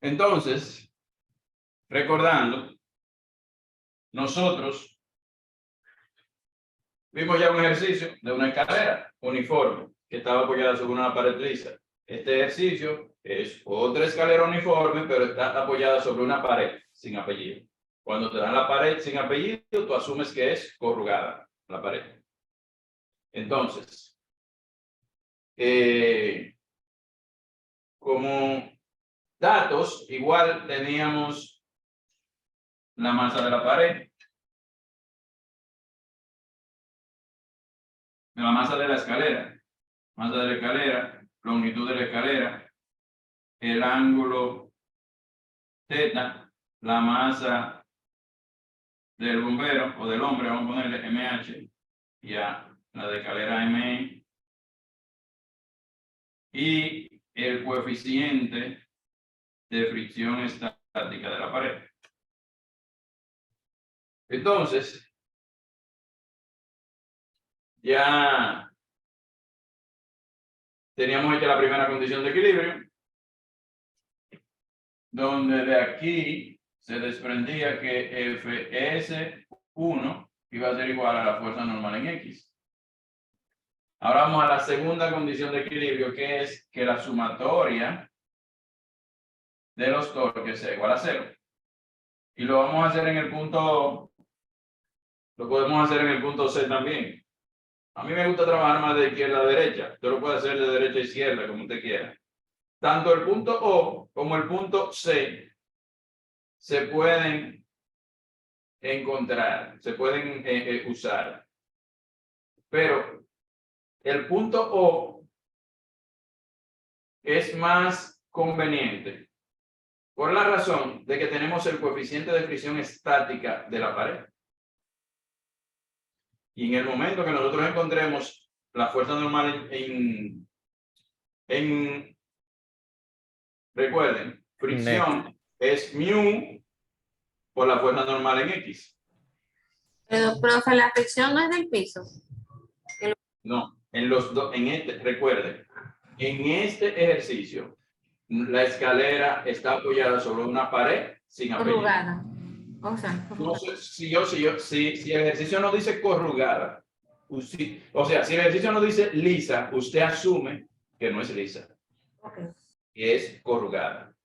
Entonces, recordando, nosotros vimos ya un ejercicio de una escalera uniforme que estaba apoyada sobre una pared lisa. Este ejercicio es otra escalera uniforme, pero está apoyada sobre una pared sin apellido. Cuando te dan la pared sin apellido, tú asumes que es corrugada la pared. Entonces, como datos, igual teníamos la masa de la pared, la masa de la escalera, longitud de la escalera, el ángulo θ, la masa del bombero o del hombre, vamos a ponerle MH, ya la de escalera ME, y el coeficiente de fricción estática de la pared. Entonces, ya teníamos hecha la primera condición de equilibrio, donde de aquí se desprendía que Fs1 iba a ser igual a la fuerza normal en X. Ahora vamos a la segunda condición de equilibrio, que es que la sumatoria de los torques sea igual a 0. Y lo vamos a hacer en el punto, lo podemos hacer en el punto C también. A mí me gusta trabajar más de izquierda a derecha. Usted lo puede hacer de derecha a izquierda, como usted quiera. Tanto el punto O como el punto C se pueden encontrar, se pueden usar. Pero el punto O es más conveniente por la razón de que tenemos el coeficiente de fricción estática de la pared. Y en el momento que nosotros encontremos la fuerza normal recuerden, fricción es mu por la fuerza normal en X. Pero, profe, la fricción no es del piso. No, recuerden, en este ejercicio, la escalera está apoyada sobre una pared sin apellido. Corrugada. O sea, No sé, si el ejercicio no dice corrugada, o sea, si el ejercicio no dice lisa, usted asume que no es lisa, okay, que es corrugada.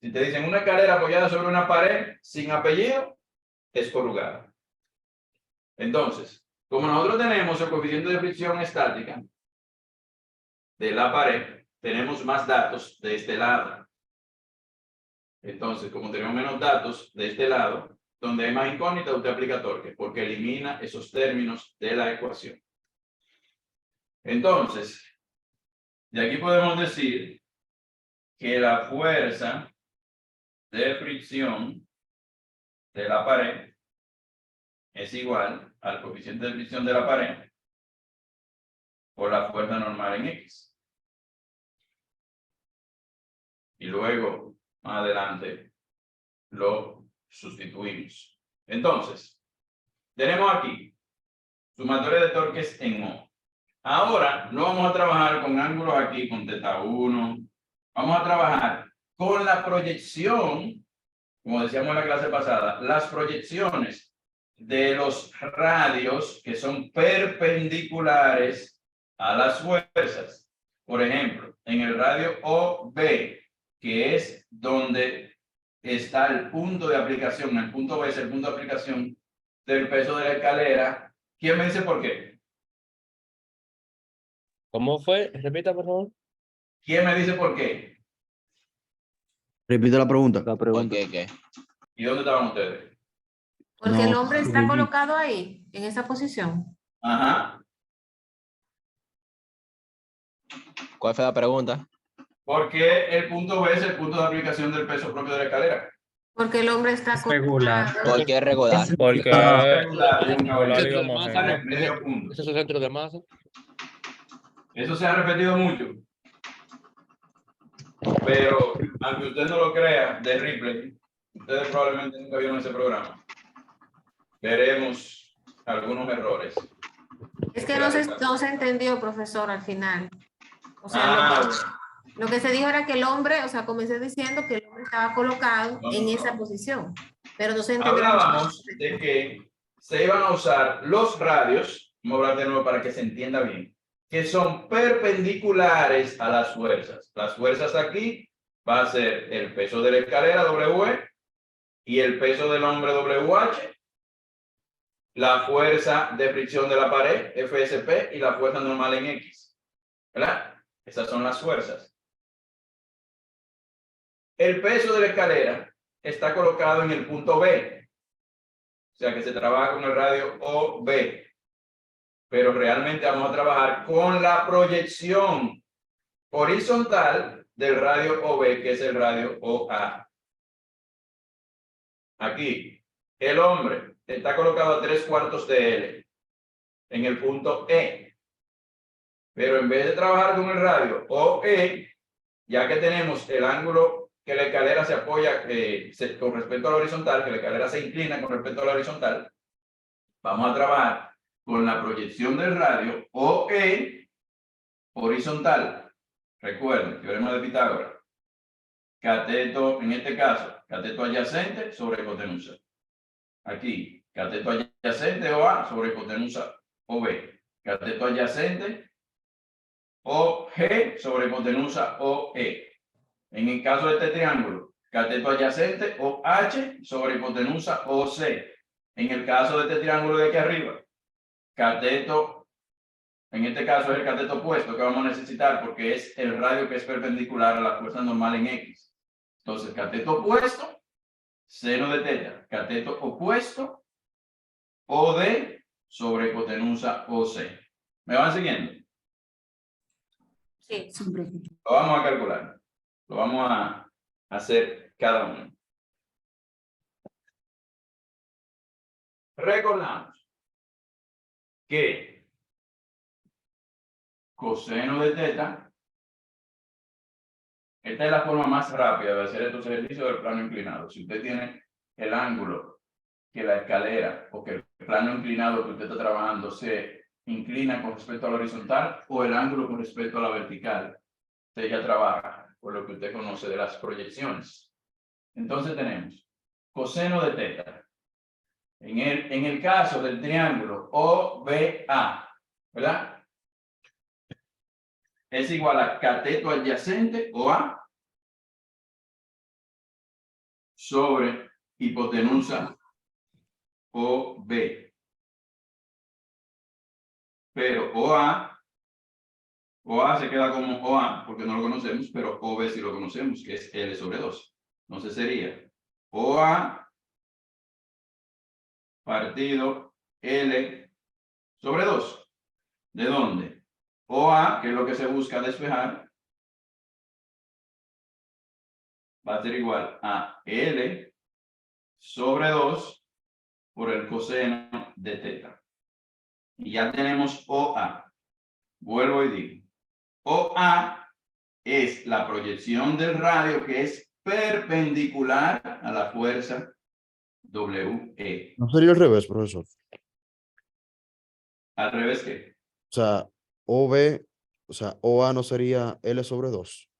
Si te dicen una escalera apoyada sobre una pared sin apellido, es corrugada. Entonces, como nosotros tenemos el coeficiente de fricción estática de la pared, tenemos más datos de este lado. Entonces, como tenemos menos datos de este lado, donde hay más incógnita, usted aplica torque, porque elimina esos términos de la ecuación. Entonces, de aquí podemos decir que la fuerza de fricción de la pared es igual al coeficiente de fricción de la pared por la fuerza normal en X. Y luego, más adelante, lo sustituimos. Entonces, tenemos aquí sumatoria de torques en O. Ahora no vamos a trabajar con ángulos aquí, con θ1. Vamos a trabajar con la proyección, como decíamos en la clase pasada, las proyecciones de los radios que son perpendiculares a las fuerzas. Por ejemplo, en el radio OB, que es donde está el punto de aplicación, el punto B es el punto de aplicación del peso de la escalera. ¿Quién me dice por qué? ¿Cómo fue? Repita, por favor. ¿Quién me dice por qué? Repito la pregunta. ¿Por qué? ¿Y dónde estaban ustedes? porque No, el hombre está sí. colocado ahí, en esa posición. Ajá. ¿Cuál fue la pregunta? Porque el punto B es el punto de aplicación del peso propio de la escalera. Porque el hombre está Regular. colocado. ¿Por qué regular? Porque Regular y homogéneo. medio punto. Ese es su centro de masa. Eso se ha repetido mucho. Pero, aunque usted no lo crea, de Ripley, ustedes probablemente nunca vieron ese programa. Veremos algunos errores. Es que no se entendió, profesor, al final. O sea, Lo que se dijo era que el hombre, o sea, comencé diciendo que el hombre estaba colocado en esa posición, pero no se entendió. Hablábamos de que se iban a usar los radios, vamos a hablar de nuevo para que se entienda bien, que son perpendiculares a las fuerzas. Las fuerzas aquí va a ser el peso de la escalera W y el peso del hombre WH, la fuerza de fricción de la pared FSP y la fuerza normal en X, ¿verdad? Esas son las fuerzas. El peso de la escalera está colocado en el punto B, o sea que se trabaja con el radio OB, pero realmente vamos a trabajar con la proyección horizontal del radio OB, que es el radio OA. Aquí, el hombre está colocado a 3/4 de L en el punto E, pero en vez de trabajar con el radio OE, ya que tenemos el ángulo que la escalera se apoya con respecto a la horizontal, que la escalera se inclina con respecto a la horizontal, vamos a trabajar con la proyección del radio OE horizontal. Recuerden, teorema de Pitágoras. Cateto, en este caso, cateto adyacente sobre hipotenusa. Aquí, cateto adyacente OA sobre hipotenusa OB. Cateto adyacente OG sobre hipotenusa OE. En el caso de este triángulo, cateto adyacente OH sobre hipotenusa OC. En el caso de este triángulo de aquí arriba, cateto, en este caso es el cateto opuesto que vamos a necesitar porque es el radio que es perpendicular a la fuerza normal en X. Entonces, cateto opuesto, seno de teta. Cateto opuesto, OD sobre hipotenusa OC. ¿Me van siguiendo? Sí. Lo vamos a calcular. Lo vamos a hacer cada uno. Recordamos que coseno de teta, esta es la forma más rápida de hacer estos ejercicios del plano inclinado. Si usted tiene el ángulo que la escalera o que el plano inclinado que usted está trabajando se inclina con respecto a la horizontal o el ángulo con respecto a la vertical, usted ya trabaja por lo que usted conoce de las proyecciones. Entonces tenemos coseno de teta. En el caso del triángulo OBA, ¿verdad? Es igual a cateto adyacente OA sobre hipotenusa OB. Pero OA se queda como OA porque no lo conocemos, pero OB sí lo conocemos, que es L sobre 2. Entonces sería OA partido L sobre 2. ¿De dónde? OA, que es lo que se busca despejar, va a ser igual a L sobre 2 por el coseno de teta. Y ya tenemos OA. Vuelvo y digo. OA es la proyección del radio que es perpendicular a la fuerza WE. No sería al revés, profesor. ¿Al revés qué? O sea, OB, o sea, OA no sería L sobre 2.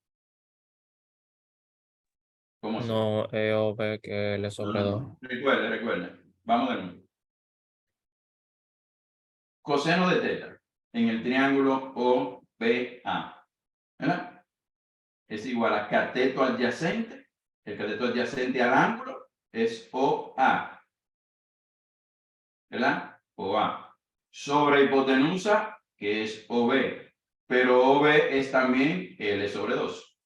¿Cómo se? No, EOB que L sobre 2. Recuerde. Vamos de nuevo. Coseno de teta en el triángulo OBA, ¿verdad? Es igual a cateto adyacente. El cateto adyacente al ángulo es OA, ¿verdad? OA. Sobre hipotenusa, que es OB. Pero OB es también L sobre 2.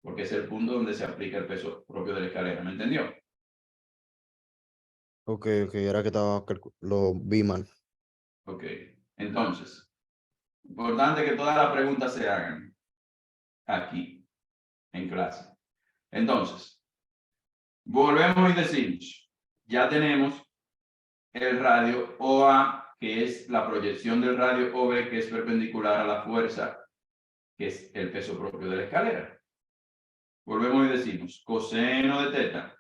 Porque es el punto donde se aplica el peso propio de la escalera. ¿Me entendió? Ok, ahora que estaba, lo vi mal. Ok. Entonces, importante que todas las preguntas se hagan aquí, en clase. Entonces, volvemos y decimos, ya tenemos el radio OA, que es la proyección del radio OB, que es perpendicular a la fuerza, que es el peso propio de la escalera. Volvemos y decimos, coseno de teta.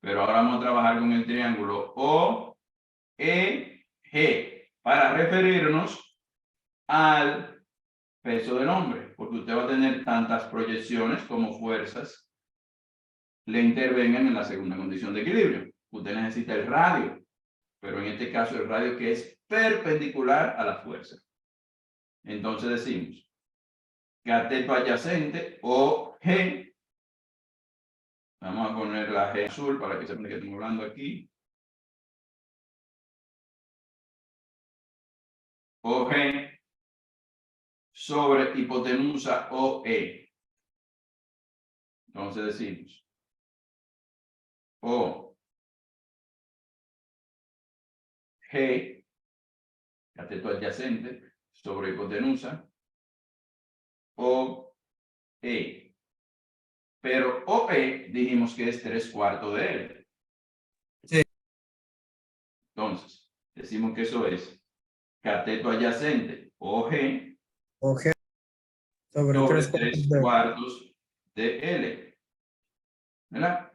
Pero ahora vamos a trabajar con el triángulo OEG para referirnos al peso del hombre, porque usted va a tener tantas proyecciones como fuerzas le intervengan en la segunda condición de equilibrio. Usted necesita el radio, pero en este caso el radio que es perpendicular a la fuerza. Entonces decimos cateto adyacente o G. Vamos a poner la G azul para que sepan que estamos hablando aquí. O G sobre hipotenusa OE. Entonces decimos O G, cateto adyacente sobre hipotenusa, O E. Pero OE dijimos que es 3/4 de L. Sí. Entonces, decimos que eso es cateto adyacente OG OG sobre sobre 3/4 de L. ¿Verdad?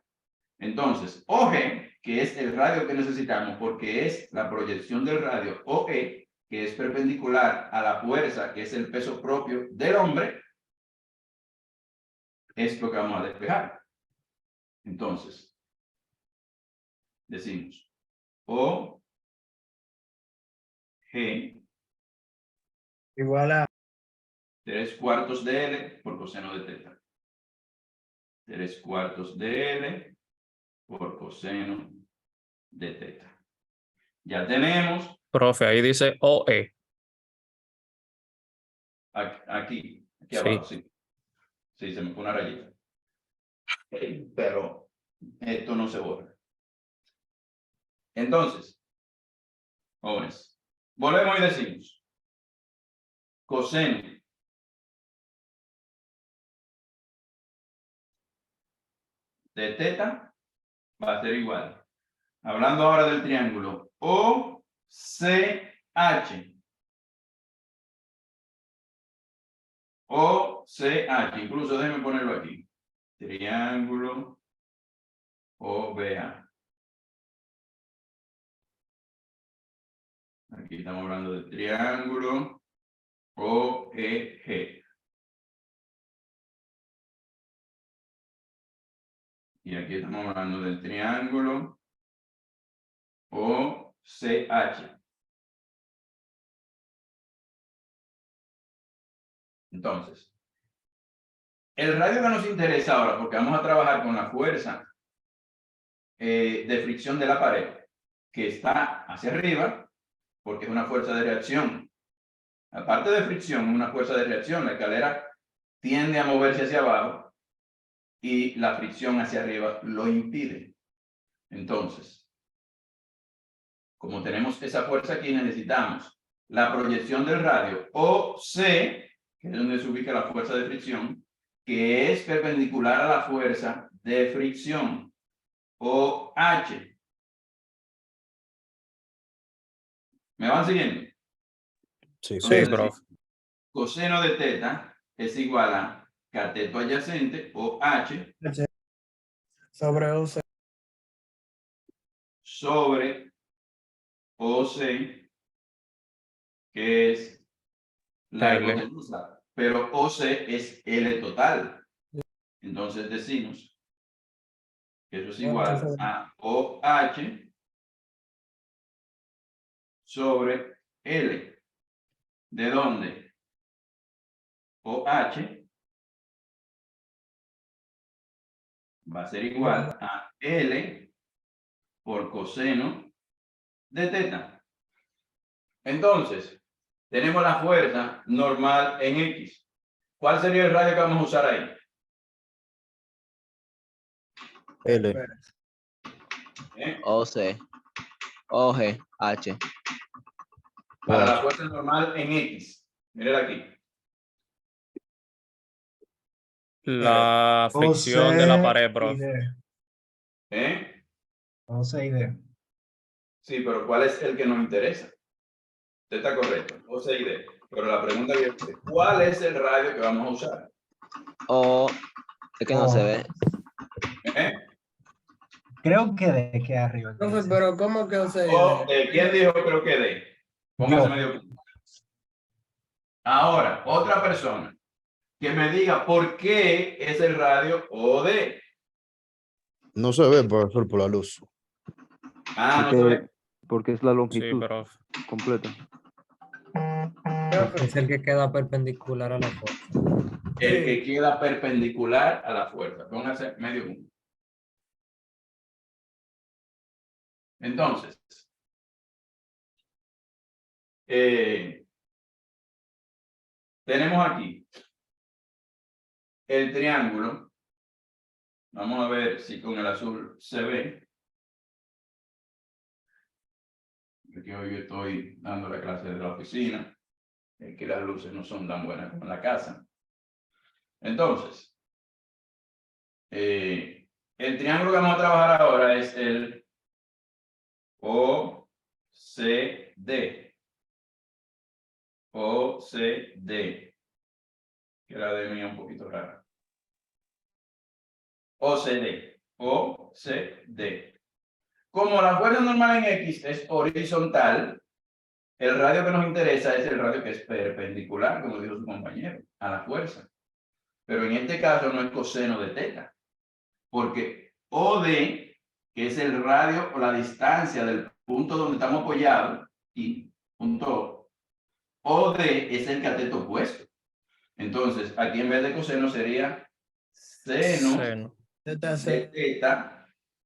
Entonces, OG, que es el radio que necesitamos, porque es la proyección del radio, OE, que es perpendicular a la fuerza, que es el peso propio del hombre, es lo que vamos a despejar. Entonces, decimos O, G, igual a 3/4 de L por coseno de teta. 3/4 de L por coseno de teta. Ya tenemos Profe, ahí dice OE. aquí Sí. abajo, sí. Sí, se me fue una rayita. Pero esto no se borra. Entonces, jóvenes, volvemos y decimos coseno de teta va a ser igual. Hablando ahora del triángulo OCH. OCH, incluso déjenme ponerlo aquí. Triángulo OBA. Aquí estamos hablando del triángulo OEG. Y aquí estamos hablando del triángulo OCH. Entonces, el radio que nos interesa ahora, porque vamos a trabajar con la fuerza de fricción de la pared, que está hacia arriba, porque es una fuerza de reacción. Aparte de fricción, una fuerza de reacción. La escalera tiende a moverse hacia abajo y la fricción hacia arriba lo impide. Entonces, como tenemos esa fuerza aquí, necesitamos la proyección del radio OC, que es donde se ubica la fuerza de fricción, que es perpendicular a la fuerza de fricción, OH. ¿Me van siguiendo? Sí, Sí, Entonces, profe. coseno de teta es igual a cateto adyacente, OH, sobre OC sobre OC, que es la L. hipotenusa, pero OC es L total. Entonces decimos que eso es igual a OH sobre L. ¿De dónde? OH va a ser igual a L por coseno de teta. Entonces, tenemos la fuerza normal en X. ¿Cuál sería el radio que vamos a usar ahí? L. ¿Eh? OC, OG, H. Para la fuerza normal en X. Miren aquí. La fricción de la pared, profe. ¿Eh? OC y D. Sí, pero ¿cuál es el que nos interesa? Usted está correcto, O, C y D. Pero la pregunta que es, ¿cuál es el radio que vamos a usar? O, es que no se ve. ¿Eh? Creo que de que arriba. Profe, pero ¿cómo que OC y O, D? ¿quién dijo creo que D? Póngase Yo. medio. Ahora, otra persona que me diga por qué es el radio OD. No se ve, profesor, por la luz. Ah, no se ve. Porque es la Sí, longitud pero completa. Profe, Es el que queda perpendicular a la fuerza. El que queda perpendicular a la fuerza. Póngase medio punto. Entonces, tenemos aquí el triángulo. Vamos a ver si con el azul se ve. Porque hoy yo estoy dando la clase de la oficina. Que las luces no son tan buenas como en la casa. Entonces, el triángulo que vamos a trabajar ahora es el OCD. OCD. Que la D mía un poquito rara. OCD. OCD. Como la fuerza normal en X es horizontal, el radio que nos interesa es el radio que es perpendicular, como dijo su compañero, a la fuerza. Pero en este caso no es coseno de teta, porque OD, que es el radio o la distancia del punto donde estamos apoyados, y punto OD es el cateto opuesto. Entonces, aquí en vez de coseno sería seno seno. de teta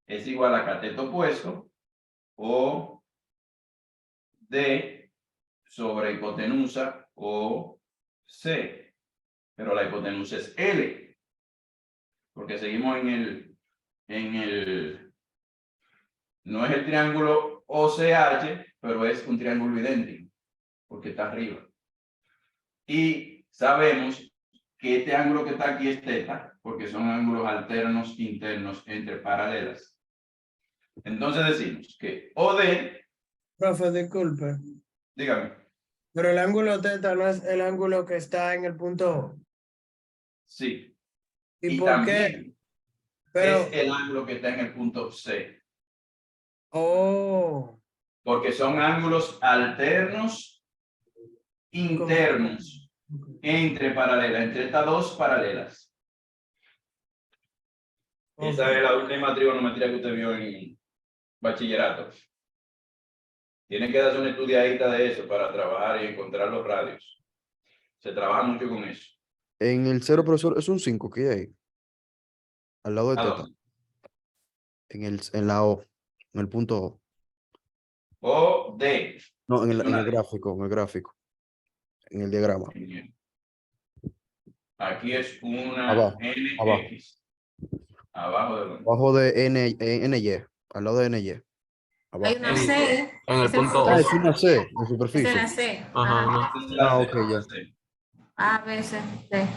es igual a cateto opuesto o D sobre hipotenusa o C. Pero la hipotenusa es L. Porque seguimos en el, no es el triángulo OCH, pero es un triángulo idéntico, porque está arriba. Y sabemos que este ángulo que está aquí es teta, porque son ángulos alternos internos entre paralelas. Entonces decimos que OD, profe, disculpe. dígame, Pero el ángulo teta no es el ángulo que está en el punto O. sí. ¿Y Y por qué? también Pero, es el ángulo que está en el punto C, oh, porque son ángulos alternos internos entre paralelas, entre estas dos paralelas. Esa es la última trigonometría que usted vio en bachillerato. Tiene que darse una estudiadita de eso para trabajar y encontrar los radios. Se trabaja mucho con eso. En el cero, profesor, es un 5 que hay ahí. Al lado de ¿A teta. dónde? En la O. En el punto O. O D. No, en Es el una D. gráfico, en el gráfico. En el diagrama. Aquí es una Abajo, abajo. NX. Abajo de donde. Abajo de NY. Al lado de NY. Hay Abajo. una C. En el ese punto Ah, O. es una C de Esa es superficie. la C. Ajá, Ajá. Esa es la Ah, C, ok, la ya. C. A, B, C, D.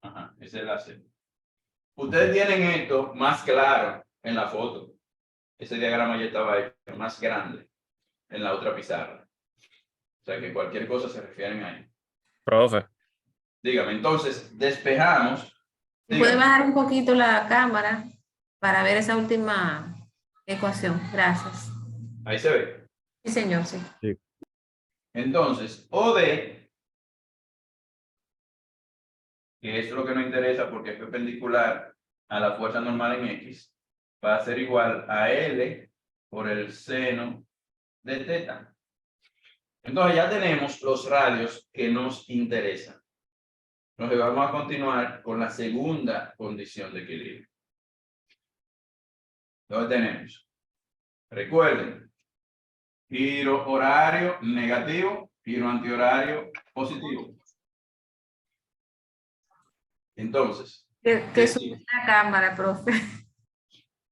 Ajá, esa es la C. Ustedes tienen esto más claro en la foto. Ese diagrama ya estaba ahí, más grande en la otra pizarra. O sea que cualquier cosa se refieren ahí. Profe, Dígame, entonces despejamos. ¿Puede Dígame. bajar un poquito la cámara para ver esa última ecuación? Gracias. Ahí se ve. Sí, señor, sí. Entonces, OD, que es lo que nos interesa porque es perpendicular a la fuerza normal en X, va a ser igual a L por el seno de teta. Entonces ya tenemos los radios que nos interesan. Entonces vamos a continuar con la segunda condición de equilibrio. Entonces tenemos, recuerden, giro horario negativo, giro antihorario positivo. Entonces, Que sube la cámara, profe.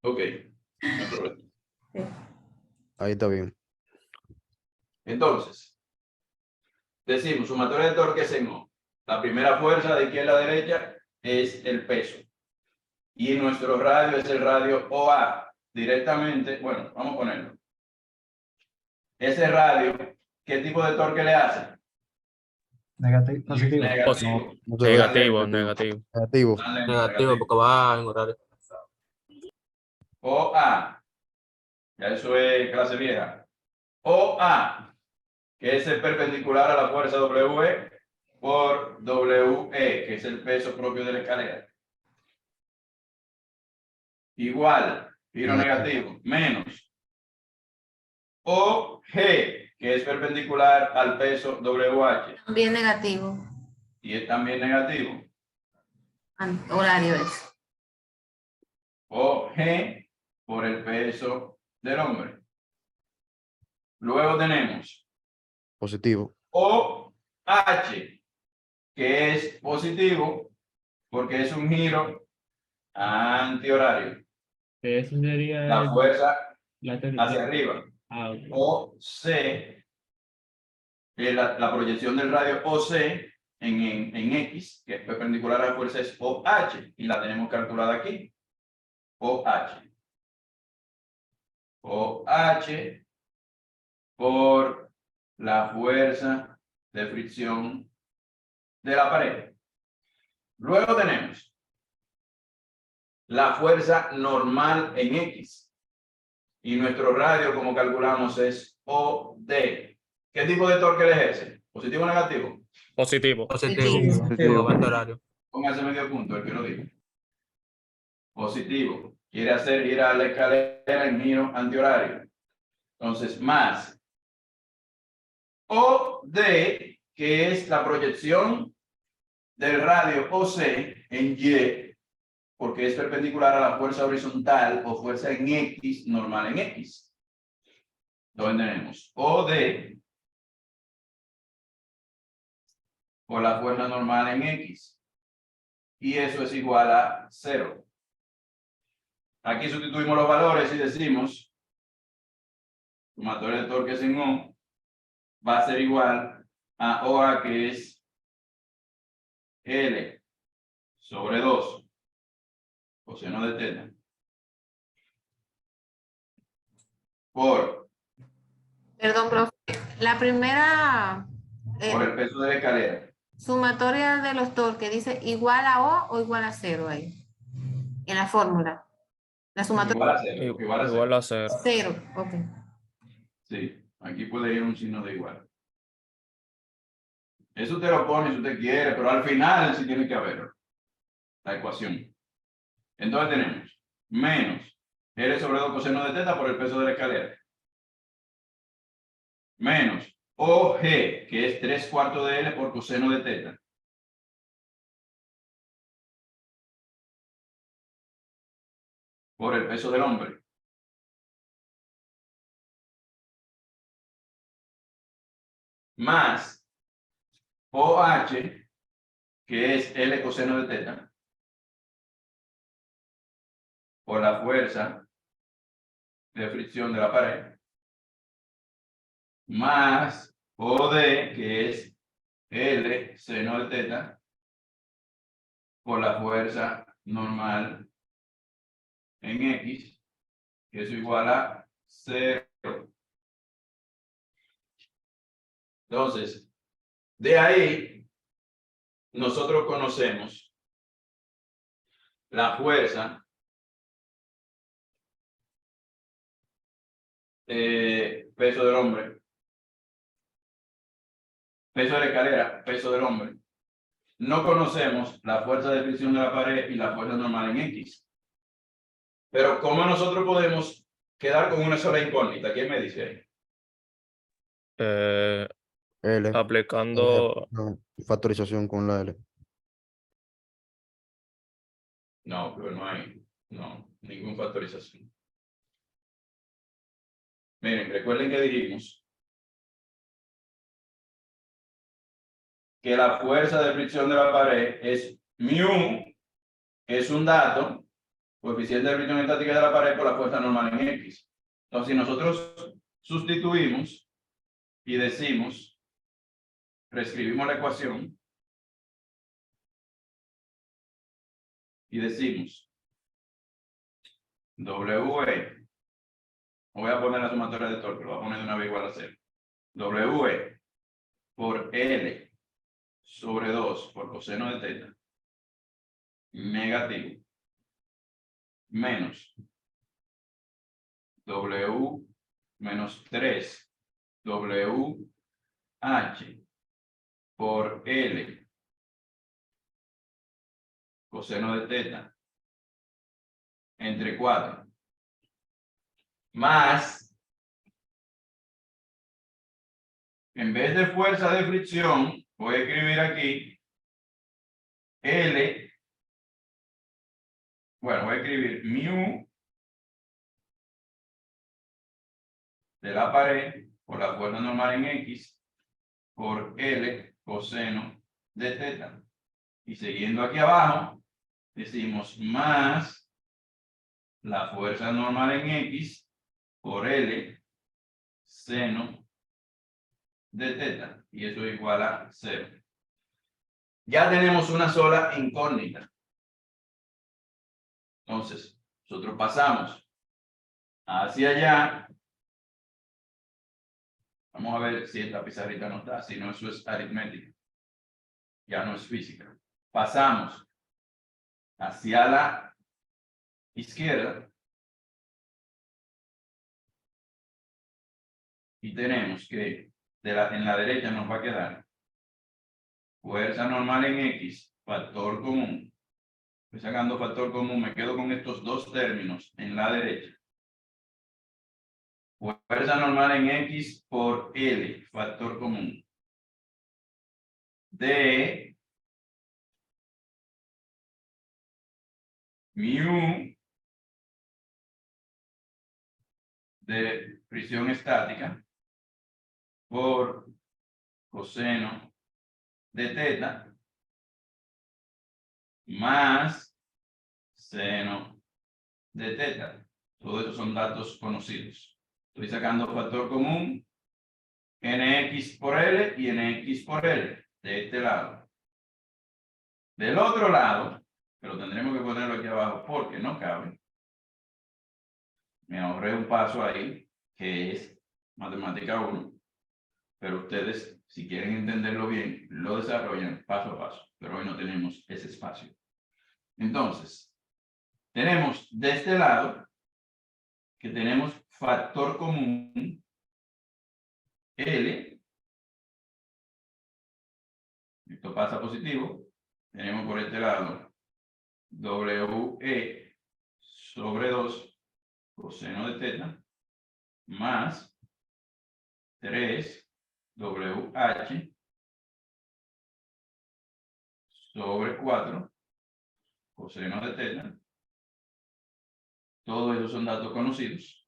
ok, no hay problema. Sí. Ahí está bien. Entonces, decimos, sumatoria de torques en O. La primera fuerza de izquierda a derecha es el peso. Y nuestro radio es el radio OA. Directamente, bueno, vamos a ponerlo. Ese radio, ¿qué tipo de torque le hace? Negativo, positivo. Negativo. No se ve. negativo, negativo. Negativo. Dale, Negativo porque va en horario. OA. Ya eso es clase vieja. OA. que es el perpendicular a la fuerza WE por WE, que es el peso propio de la escalera. Igual, giro negativo, menos OG, que es perpendicular al peso WH, También negativo. y es también negativo. Horario es. OG por el peso del hombre. Luego tenemos Positivo. OH, que es positivo porque es un giro antihorario. Eso sería La fuerza la hacia arriba. Ah, ok. OC, la proyección del radio OC en X, que es perpendicular a la fuerza, es OH, y la tenemos calculada aquí. OH. OH por la fuerza de fricción de la pared. Luego tenemos la fuerza normal en X. Y nuestro radio, como calculamos, es OD. ¿Qué tipo de torque le ejerce? ¿Positivo o negativo? Positivo. Positivo. Aumento horario. Póngase medio punto, el que lo diga. Positivo. Quiere hacer girar la escalera en giro antihorario. Entonces, más OD, que es la proyección del radio OC en Y, porque es perpendicular a la fuerza horizontal o fuerza en X, normal en X. Donde tenemos OD por la fuerza normal en X. Y eso es igual a 0. Aquí sustituimos los valores y decimos, sumatoria de torques en O va a ser igual a OA, que es L sobre 2 coseno de teta por Perdón, profe. La primera el peso de la escalera. sumatoria de los torques dice igual a O igual a 0 ahí. En la fórmula. La sumatoria Igual a 0. Igual a 0. Igual a 0. 0. Ok. Sí, aquí puede ir un signo de igual. Eso usted lo pone si usted quiere, pero al final sí tiene que haber la ecuación. Entonces tenemos menos L sobre 2 coseno de teta por el peso de la escalera. Menos OG, que es 3/4 de L por coseno de teta. Por el peso del hombre. Más OH, que es L coseno de teta, por la fuerza de fricción de la pared, más OD, que es L seno de teta, por la fuerza normal en X, que es igual a 0. Entonces, de ahí, nosotros conocemos la fuerza peso del hombre, peso de la escalera, peso del hombre. No conocemos la fuerza de fricción de la pared y la fuerza normal en X. Pero ¿cómo nosotros podemos quedar con una sola incógnita? ¿Quién me dice ahí? L. Aplicando. No, factorización con la L. No, pero no hay, ninguna factorización. Miren, recuerden que dijimos que la fuerza de fricción de la pared es mu, que es un dato, coeficiente de fricción estática de la pared por la fuerza normal en X. Entonces, si nosotros sustituimos y decimos, reescribimos la ecuación y decimos W, voy a poner la sumatoria de torque, lo voy a poner de una vez igual a 0. W por L sobre 2 por coseno de teta negativo menos W menos 3 W H por L coseno de teta entre 4 más, en vez de fuerza de fricción, voy a escribir aquí L, bueno, voy a escribir mu de la pared por la fuerza normal en X por L coseno de teta. Y siguiendo aquí abajo, decimos más la fuerza normal en X por L seno de teta. Y eso es igual a 0. Ya tenemos una sola incógnita. Entonces, nosotros pasamos hacia allá. Vamos a ver si esta pizarrita no está, si no, eso es aritmética. Ya no es física. Pasamos hacia la izquierda y tenemos que en la derecha nos va a quedar fuerza normal en X, factor común. Estoy sacando factor común, me quedo con estos dos términos en la derecha. Fuerza normal en X por L, factor común. De mu de fricción estática por coseno de teta más seno de teta. Todos esos son datos conocidos. Estoy sacando factor común nx por L y nx por L de este lado. Del otro lado, pero tendremos que ponerlo aquí abajo porque no cabe. Me ahorré un paso ahí, que es matemática 1. Pero ustedes, si quieren entenderlo bien, lo desarrollan paso a paso. Pero hoy no tenemos ese espacio. Entonces, tenemos de este lado que tenemos factor común L. Esto pasa positivo. Tenemos por este lado WE sobre 2 coseno de teta más 3 WH sobre 4 coseno de teta. Todos esos son datos conocidos.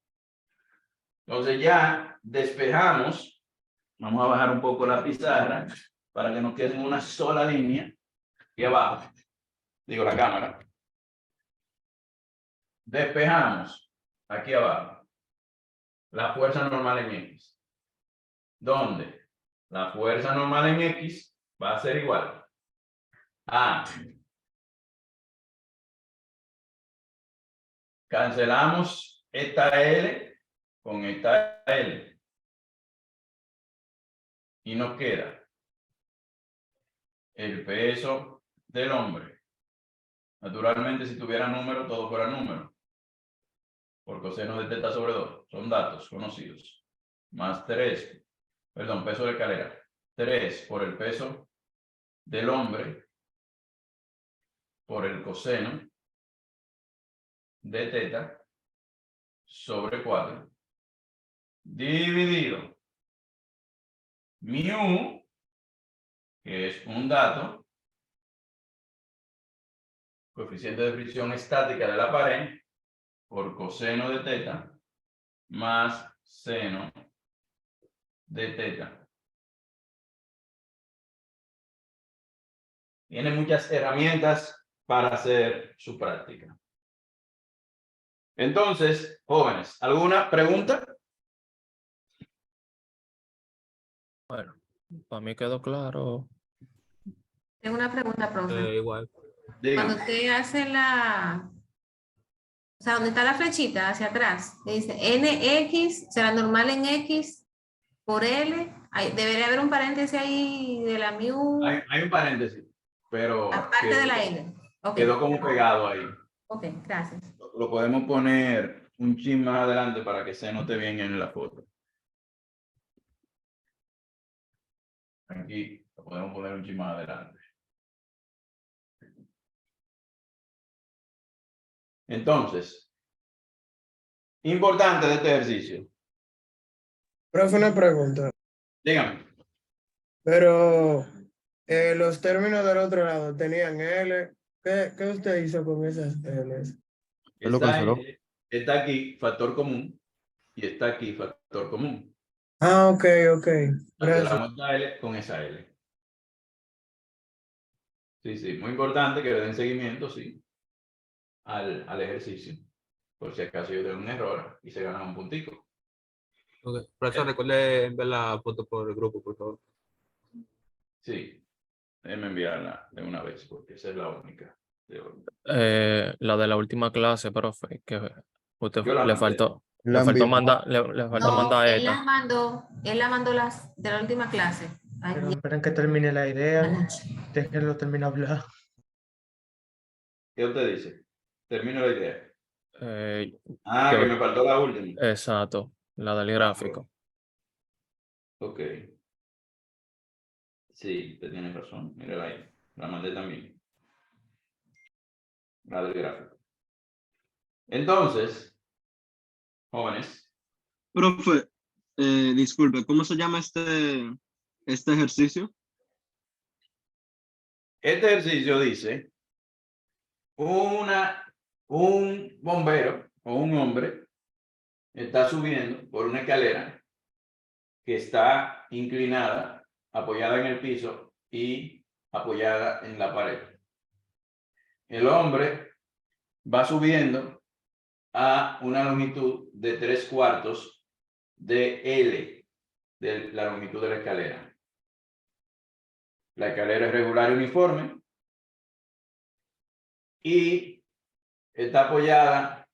Entonces ya despejamos. Vamos a bajar un poco la pizarra para que nos quede en una sola línea. Y abajo, digo la cámara. Despejamos aquí abajo la fuerza normal en X. ¿Dónde? La fuerza normal en X va a ser igual a cancelamos esta L con esta L y nos queda el peso del hombre. Naturalmente, si tuviera número, todo fuera número. Por coseno de teta sobre 2. Son datos conocidos. Más 3. Perdón, peso de escalera. 3 por el peso del hombre por el coseno de teta sobre 4 dividido mu, que es un dato, coeficiente de fricción estática de la pared, por coseno de teta más seno de teta. Tiene muchas herramientas para hacer su práctica. Entonces, jóvenes, ¿alguna pregunta? Bueno, para mí quedó claro. Tengo una pregunta, profe. Igual. Dígame. Cuando usted hace o sea, donde está la flechita hacia atrás, que dice NX, será normal en X por L, debería haber un paréntesis ahí de la mu, Hay un paréntesis, pero aparte de la L. Ok, quedó como pegado ahí. ok, gracias. Lo podemos poner un chin más adelante para que se note bien en la foto. Aquí lo podemos poner un chin más adelante. Entonces, importante de este ejercicio. Profe, una pregunta. Dígame. Pero los términos del otro lado tenían L. ¿Qué usted hizo con esas L's? Él lo canceló. Está aquí factor común y está aquí factor común. Ah, ok. Gracias. Cancelamos esta L con esa L. Sí, muy importante que le den seguimiento, sí, al ejercicio. Por si acaso yo tengo un error y se gana un puntico. Ok. Profesor, recuerde enviar la foto por el grupo, por favor. Sí, déjenme enviarla de una vez porque esa es la única. La de la última clase, profe, que usted Yo la le mandé. faltó, La le faltó envió. mandar, le faltó No, mandar él esta. la mandó las de la última clase. Pero esperen que termine la idea. Anoche. Déjenlo terminar de hablar. ¿Qué usted dice? Termino la idea. Eh, Que me faltó la última. exacto, la del gráfico. Ok. Sí, usted tiene razón. Mírala ahí. La mandé también. La del gráfico. Entonces, jóvenes, Profe, disculpe, ¿cómo se llama este ejercicio? este ejercicio dice un bombero o un hombre está subiendo por una escalera que está inclinada, apoyada en el piso y apoyada en la pared. El hombre va subiendo a una longitud de 3/4 de L, de la longitud de la escalera. La escalera es regular y uniforme y está apoyada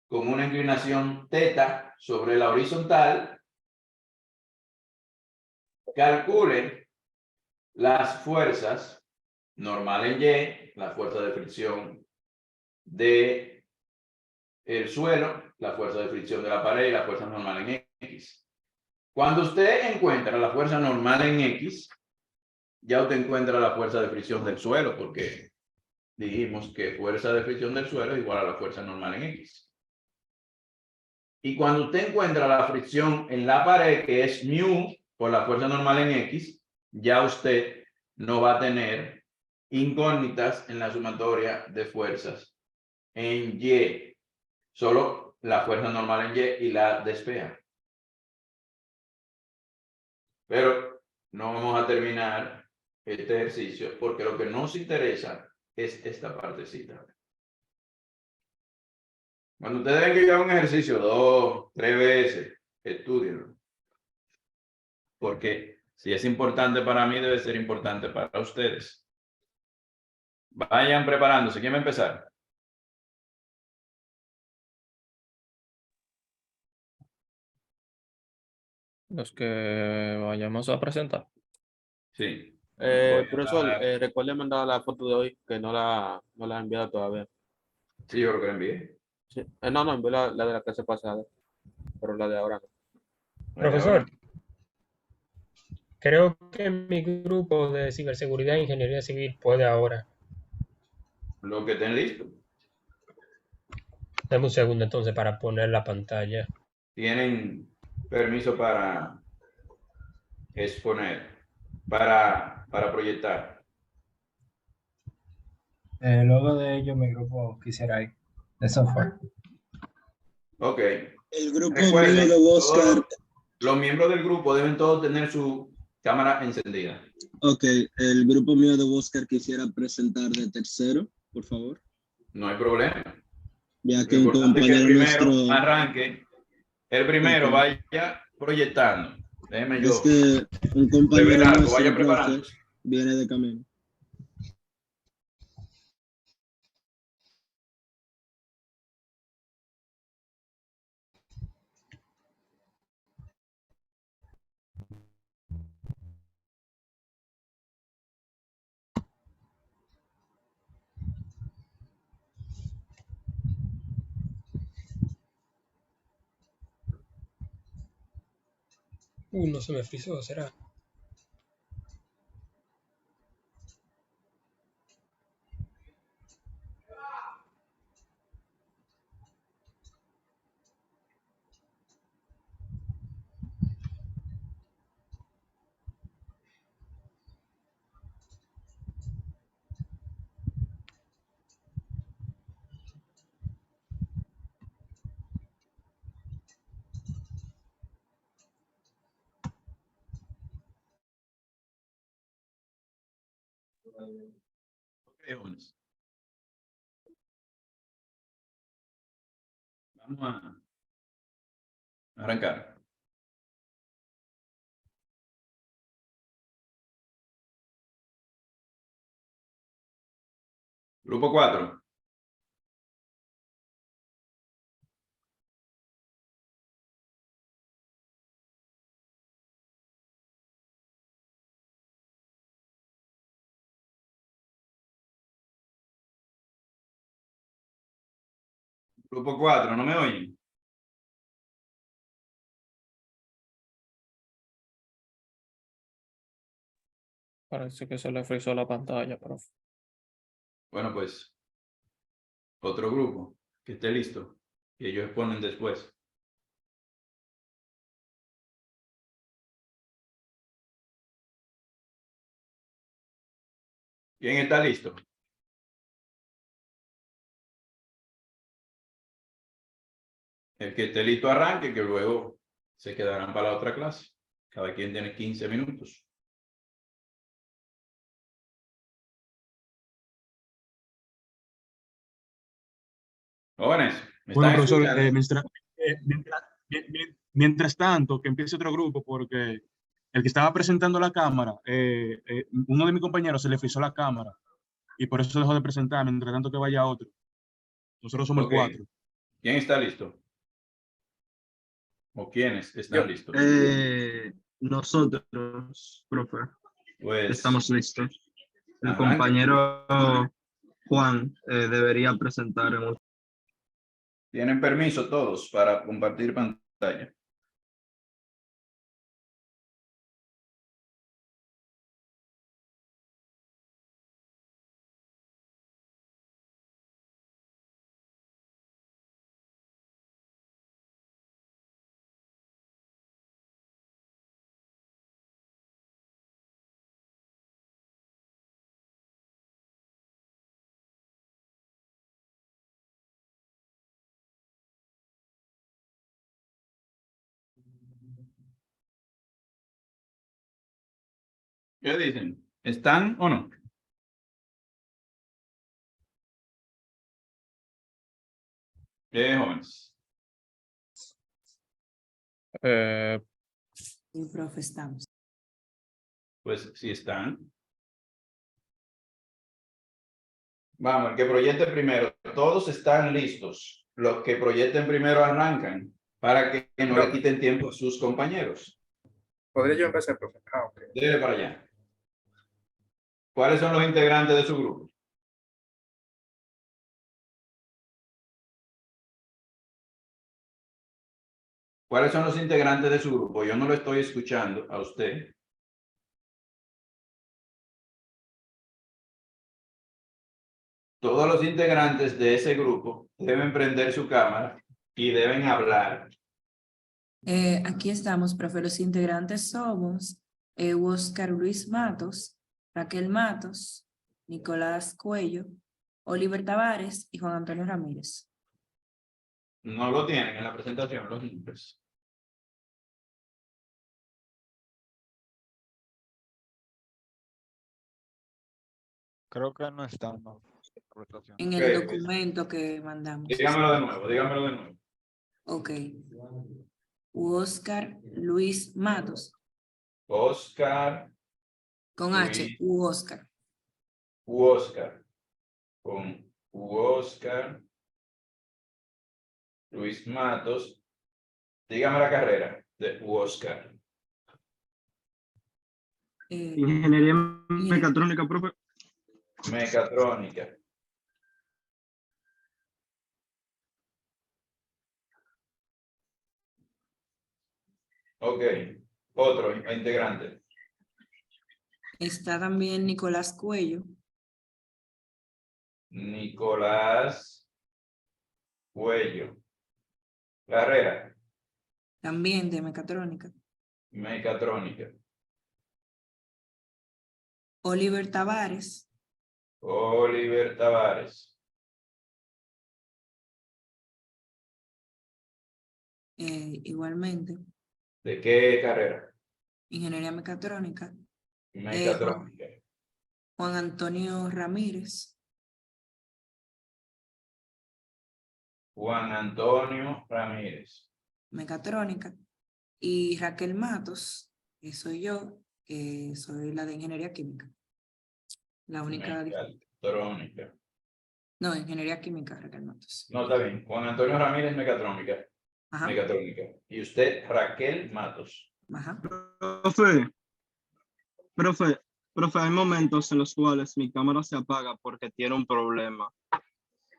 con una inclinación θ sobre la horizontal. Calcule las fuerzas normal en Y, la fuerza de fricción de el suelo, la fuerza de fricción de la pared y la fuerza normal en X. Cuando usted encuentra la fuerza normal en X, ya usted encuentra la fuerza de fricción del suelo, porque dijimos que fuerza de fricción del suelo es igual a la fuerza normal en X. Y cuando usted encuentra la fricción en la pared, que es μ por la fuerza normal en X, ya usted no va a tener incógnitas en la sumatoria de fuerzas en Y. Solo la fuerza normal en Y y la despea. Pero no vamos a terminar este ejercicio porque lo que nos interesa es esta partecita. Cuando ustedes ven que yo hago un ejercicio 2, 3 veces, estudienlo. Porque si es importante para mí, debe ser importante para ustedes. Vayan preparándose. ¿Quién va a empezar? Los que vayamos a presentar. Sí. Profesor, recuerde mandar la foto de hoy, que no la he enviado todavía. Sí, yo creo que la envié. Sí. No, envié la de la clase pasada, pero la de ahora no. Profesor, creo que mi grupo de ciberseguridad e ingeniería civil puede ahora. Lo que estén listos. Dame un segundo entonces para poner la pantalla. Tienen permiso para exponer, para proyectar. Luego de ello, mi grupo quisiera ir de software. Ok. El grupo Recuerden, mío de Oscar. los miembros del grupo deben todos tener su cámara encendida. Ok, el grupo mío de Oscar quisiera presentar de tercero, por favor. No hay problema. Ya que Lo un importante es que el compañero primero nuestro. arranque, el primero Ok. vaya proyectando. Déjeme Es yo que un compañero revelar algo, nuestro, vaya profe, preparando. viene de camino. No se me frizó, ¿será? Ok, jóvenes. Vamos a arrancar. Grupo 4. Grupo 4, ¿no me oyen? Parece que se le frizó la pantalla, profe. Bueno, pues, otro grupo que esté listo, que ellos exponen después. ¿Quién está listo? El que esté listo arranque, que luego se quedarán para la otra clase. Cada quien tiene 15 minutos. Jóvenes, ¿me Bueno, están profesor, escuchando? mientras tanto, que empiece otro grupo, porque el que estaba presentando la cámara, uno de mis compañeros se le frizó la cámara y por eso dejó de presentar, mientras tanto que vaya otro. Nosotros somos Ok. el 4. ¿Quién está listo? ¿O quiénes están listos? Nosotros, profe, Pues estamos listos. El arranque. compañero Juan debería presentar en un... Tienen permiso todos para compartir pantalla. ¿Qué dicen? ¿Están o no? Jóvenes. Sí, profe, estamos. Pues si están. Vamos, el que proyecte primero. Todos están listos. Los que proyecten primero arrancan para que no le quiten tiempo a sus compañeros. ¿Podría yo empezar, profe? Ok. Dele para allá. ¿Cuáles son los integrantes de su grupo? ¿Cuáles son los integrantes de su grupo? Yo no lo estoy escuchando a usted. Todos los integrantes de ese grupo deben prender su cámara y deben hablar. Aquí estamos, profe. Los integrantes somos Oscar Luis Matos, Raquel Matos, Nicolás Cuello, Oliver Tavares y Juan Antonio Ramírez. No lo tienen en la presentación los nombres. Creo que no están, no. En el documento que mandamos. Dígamelo de nuevo, dígamelo de nuevo. Ok. Oscar Luis Matos. Oscar. Con H, Oscar. Oscar. Con Oscar. Luis Matos. Dígame la carrera de Oscar. Ingeniería mecatrónica, profe. Mecatrónica. Ok. Otro integrante. Está también Nicolás Cuello. Nicolás Cuello. Carrera. También de mecatrónica. Mecatrónica. Oliver Tavares. Oliver Tavares. Igualmente. ¿De qué carrera? Ingeniería mecatrónica. Mecatrónica. Juan Antonio Ramírez, Juan Antonio Ramírez. mecatrónica, y Raquel Matos, que soy yo, que soy la de ingeniería química. La única, Mecatrónica. no, ingeniería química, Raquel Matos. No, está bien. Juan Antonio Ramírez, mecatrónica. Ajá. Mecatrónica. Y usted, Raquel Matos. Ajá. Profe, hay momentos en los cuales mi cámara se apaga porque tiene un problema.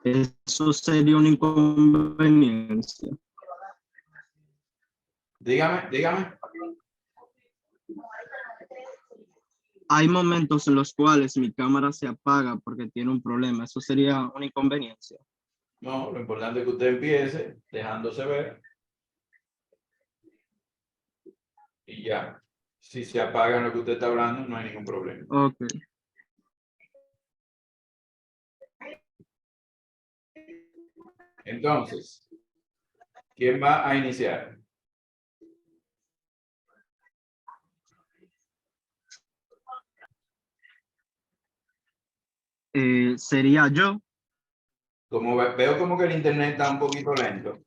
Eso sería una inconveniencia. Dígame. Hay momentos en los cuales mi cámara se apaga porque tiene un problema. Eso sería una inconveniencia. No, lo importante es que usted empiece dejándose ver. Y ya. Si se apaga lo que usted está hablando, no hay ningún problema. Ok. Entonces, ¿quién va a iniciar? Sería yo. Como veo como que el internet está un poquito lento,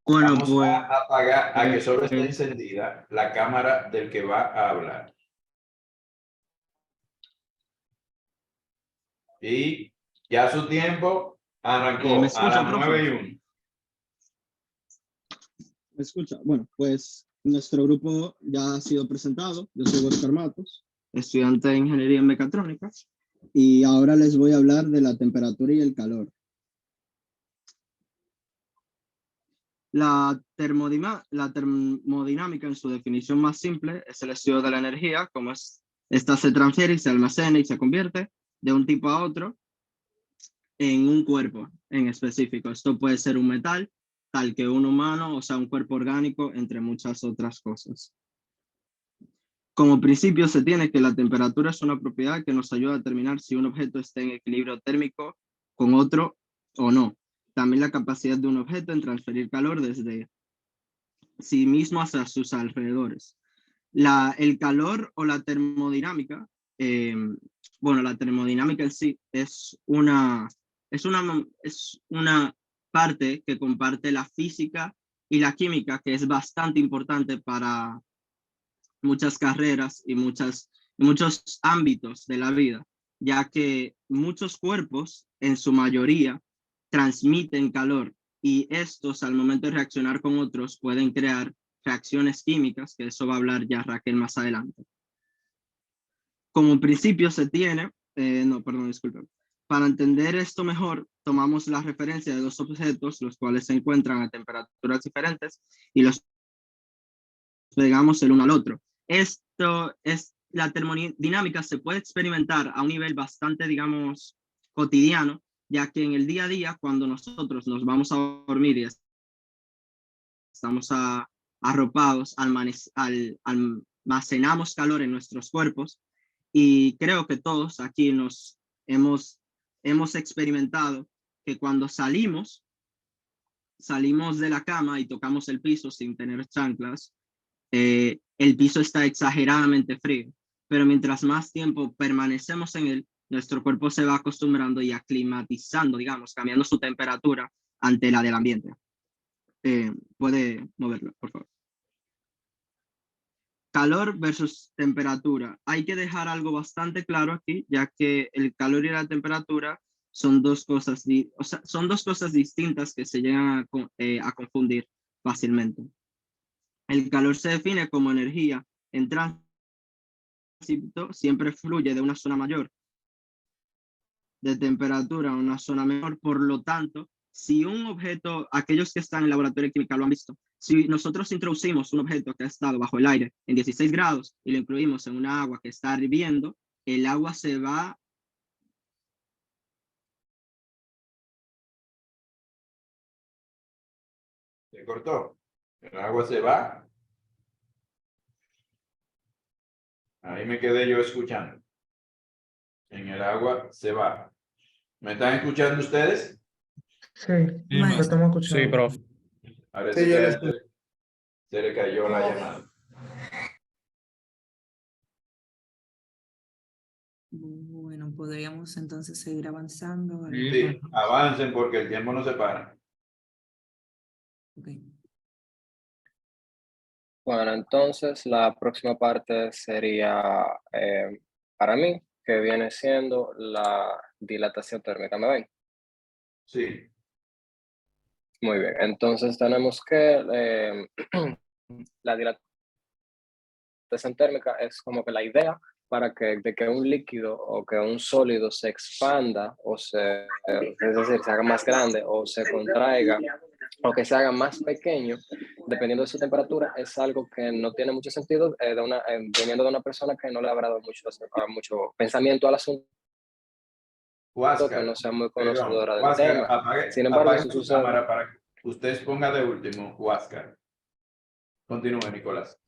Bueno, vamos pues, a apagar a que solo esté encendida la cámara del que va a hablar. Y ya su tiempo arrancó ¿me a escucha, las profe? 9:01. ¿Me escucha? Bueno, pues nuestro grupo ya ha sido presentado. Yo soy Oscar Matos, estudiante de Ingeniería en Mecatrónica, y ahora les voy a hablar de la temperatura y el calor. La termodinámica en su definición más simple es el estudio de la energía, como esta se transfiere y se almacena y se convierte de un tipo a otro en un cuerpo en específico. Esto puede ser un metal, tal que un humano, o sea, un cuerpo orgánico, entre muchas otras cosas. Como principio se tiene que la temperatura es una propiedad que nos ayuda a determinar si un objeto está en equilibrio térmico con otro o no. También la capacidad de un objeto en transferir calor desde sí mismo hacia sus alrededores. El calor o la termodinámica, bueno, la termodinámica en sí es una parte que comparte la física y la química, que es bastante importante para muchas carreras y muchos ámbitos de la vida, ya que muchos cuerpos, en su mayoría, transmiten calor y estos, al momento de reaccionar con otros, pueden crear reacciones químicas, que eso va a hablar ya Raquel más adelante. Como principio se tiene, disculpen. Para entender esto mejor, tomamos la referencia de dos objetos, los cuales se encuentran a temperaturas diferentes y los pegamos el uno al otro. La termodinámica se puede experimentar a un nivel bastante, digamos, cotidiano, ya que en el día a día, cuando nosotros nos vamos a dormir y estamos arropados, almacenamos calor en nuestros cuerpos, y creo que todos aquí hemos experimentado que cuando salimos de la cama y tocamos el piso sin tener chanclas, el piso está exageradamente frío, pero mientras más tiempo permanecemos en él, nuestro cuerpo se va acostumbrando y aclimatizando, digamos, cambiando su temperatura ante la del ambiente. Puede moverlo, por favor. Calor versus temperatura. Hay que dejar algo bastante claro aquí, ya que el calor y la temperatura son dos cosas distintas que se llegan a confundir fácilmente. El calor se define como energía en tránsito, siempre fluye de una zona mayor de temperatura a una zona menor. Por lo tanto, si un objeto, aquellos que están en el laboratorio de química lo han visto, si nosotros introducimos un objeto que ha estado bajo el aire en 16 grados y lo incluimos en una agua que está hirviendo, el agua se va Se cortó. El agua se va. Ahí me quedé yo escuchando. En el agua se va. ¿Me están escuchando ustedes? Sí, lo estamos escuchando. Sí, profe. Parece Sí, yo que lo a escucho. él se le cayó la llamada. Bueno. Bueno, podríamos entonces seguir avanzando. Sí, avancen porque el tiempo no se para. Ok. Bueno, entonces la próxima parte sería para mí, que viene siendo la dilatación térmica. ¿Me ven? Sí. Muy bien, entonces tenemos que la dilatación térmica es como que la idea de que un líquido o que un sólido se expanda o es decir, se haga más grande o se contraiga o que se haga más pequeño, dependiendo de su temperatura, es algo que no tiene mucho sentido viniendo de una persona que no le habrá dado mucho pensamiento al asunto, que no sea muy conocedora del tema. Sin embargo, apague eso su sucede. cámara para que usted exponga de último, Huáscar. Continúe, Nicolás.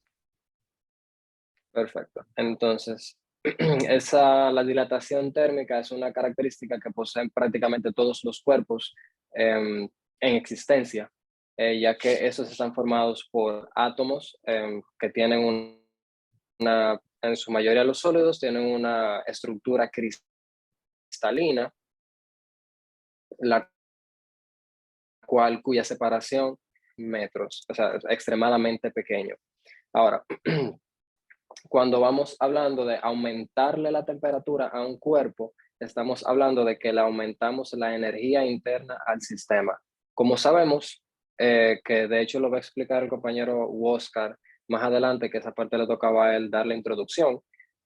Perfecto. Entonces, la dilatación térmica es una característica que poseen prácticamente todos los cuerpos en existencia, ya que estos están formados por átomos que tienen en su mayoría los sólidos, tienen una estructura cristalina, cuya separación metros, o sea, es extremadamente pequeño. Ahora, cuando vamos hablando de aumentarle la temperatura a un cuerpo, estamos hablando de que le aumentamos la energía interna al sistema. Como sabemos, que de hecho lo va a explicar el compañero Oscar más adelante, que esa parte le tocaba a él dar la introducción,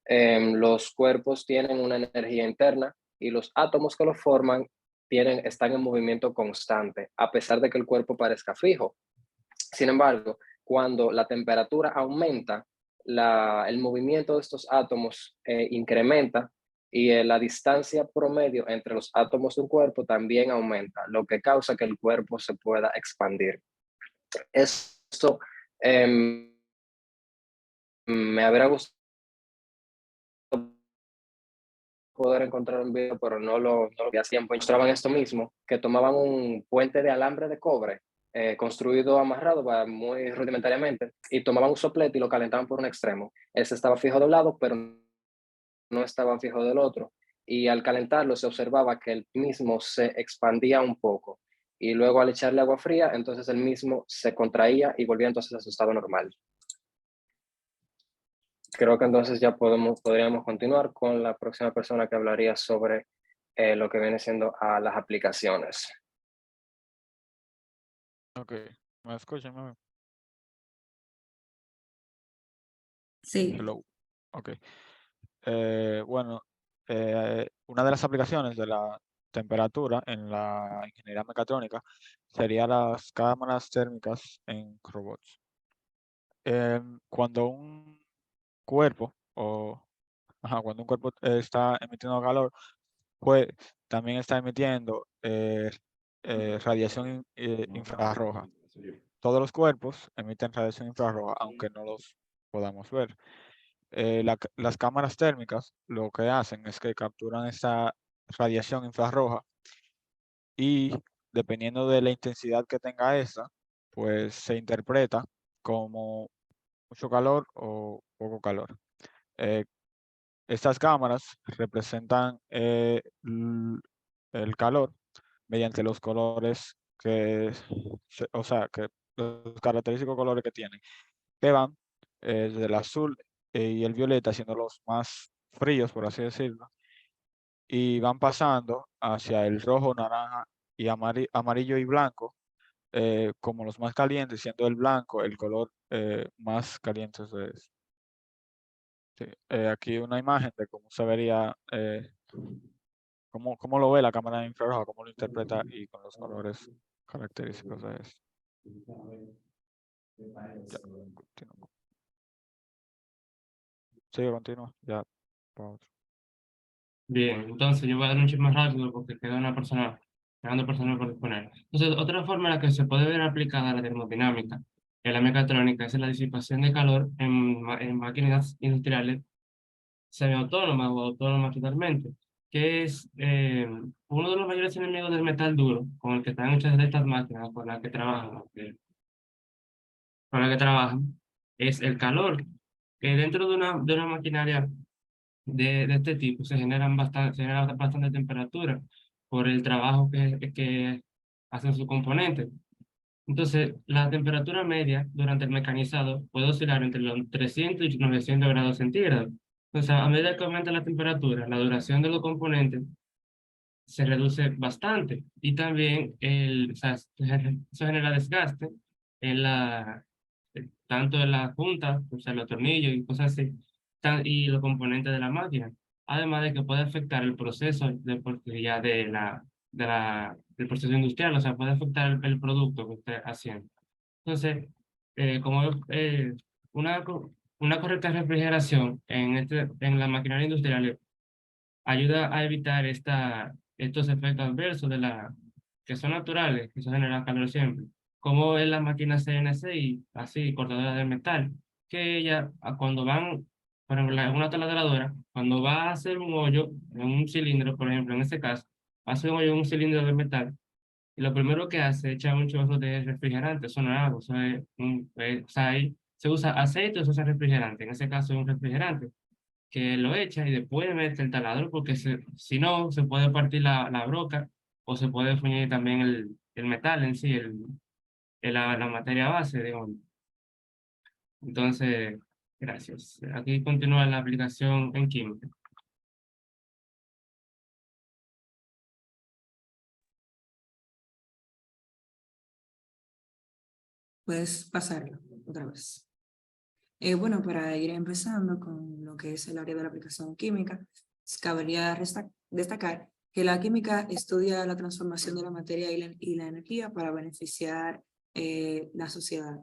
los cuerpos tienen una energía interna y los átomos que lo forman están en movimiento constante, a pesar de que el cuerpo parezca fijo. Sin embargo, cuando la temperatura aumenta, el movimiento de estos átomos incrementa y la distancia promedio entre los átomos de un cuerpo también aumenta, lo que causa que el cuerpo se pueda expandir. Esto me habría gustado poder encontrar un video, pero no lo vi hace tiempo. Mostraban esto mismo, que tomaban un puente de alambre de cobre construido amarrado muy rudimentariamente, y tomaban un soplete y lo calentaban por un extremo. Ese estaba fijo de un lado, pero no estaba fijo del otro. Y al calentarlo se observaba que el mismo se expandía un poco. Y luego al echarle agua fría, entonces el mismo se contraía y volvía entonces a su estado normal. Creo que entonces ya podríamos continuar con la próxima persona que hablaría sobre lo que viene siendo a las aplicaciones. Ok, ¿me escuchan? ¿Me ven? Sí. Hello. Ok. Bueno, una de las aplicaciones de la temperatura en la ingeniería mecatrónica sería las cámaras térmicas en robots. Cuando un cuerpo cuando un cuerpo está emitiendo calor, pues también está emitiendo radiación infrarroja. Todos los cuerpos emiten radiación infrarroja, aunque no los podamos ver. Las cámaras térmicas lo que hacen es que capturan esa radiación infrarroja y dependiendo de la intensidad que tenga esa, pues se interpreta como mucho calor o poco calor. Estas cámaras representan el calor mediante los colores que los característicos colores que tienen, que van desde el azul y el violeta, siendo los más fríos, por así decirlo, y van pasando hacia el rojo, naranja y amarillo y blanco, como los más calientes, siendo el blanco el color más caliente de eso. Sí, aquí una imagen de cómo se vería, cómo lo ve la cámara infrarroja, cómo lo interpreta y con los colores característicos de esto. Ya, continúo. Sí, continúa, ya. para otro. Bien, entonces yo voy a dar un chip más rápido porque quedan dos personas por disponer. Entonces, otra forma en la que se puede ver aplicada la termodinámica en la mecatrónica es la disipación de calor en máquinas industriales semiautónomas o autónomas totalmente, que es uno de los mayores enemigos del metal duro con el que están hechas estas máquinas con las que trabajan, es el calor, que dentro de una maquinaria de este tipo se genera bastante temperatura por el trabajo que hacen sus componentes. Entonces, la temperatura media durante el mecanizado puede oscilar entre los 300 y 900 grados centígrados. Entonces, a medida que aumenta la temperatura, la duración de los componentes se reduce bastante y también o sea, eso genera desgaste en tanto en la punta, o sea, los tornillos y cosas así, y los componentes de la máquina. Además de que puede afectar el proceso ya del proceso industrial, o sea, puede afectar el producto que esté haciendo. Entonces, una correcta refrigeración en la maquinaria industrial ayuda a evitar estos efectos adversos que son naturales, que se generan calor siempre, como es la máquina CNC y así, cortadora de metal, que ella, cuando van, por ejemplo, una taladradora, cuando va a hacer un hoyo en un cilindro, por ejemplo, en este caso, hace un hoyo en un cilindro de metal, y lo primero que hace, echa un chorro de refrigerante, eso no es agua, o sea, ahí se usa aceite o se usa refrigerante, en ese caso es un refrigerante que lo echa y después mete el taladro porque si no se puede partir la broca o se puede fundir también el metal en sí, la materia base, digamos. Entonces, gracias. Aquí continúa la aplicación en química. Puedes pasarlo otra vez. Bueno, para ir empezando con lo que es el área de la aplicación química, cabría destacar que la química estudia la transformación de la materia y la energía para beneficiar la sociedad.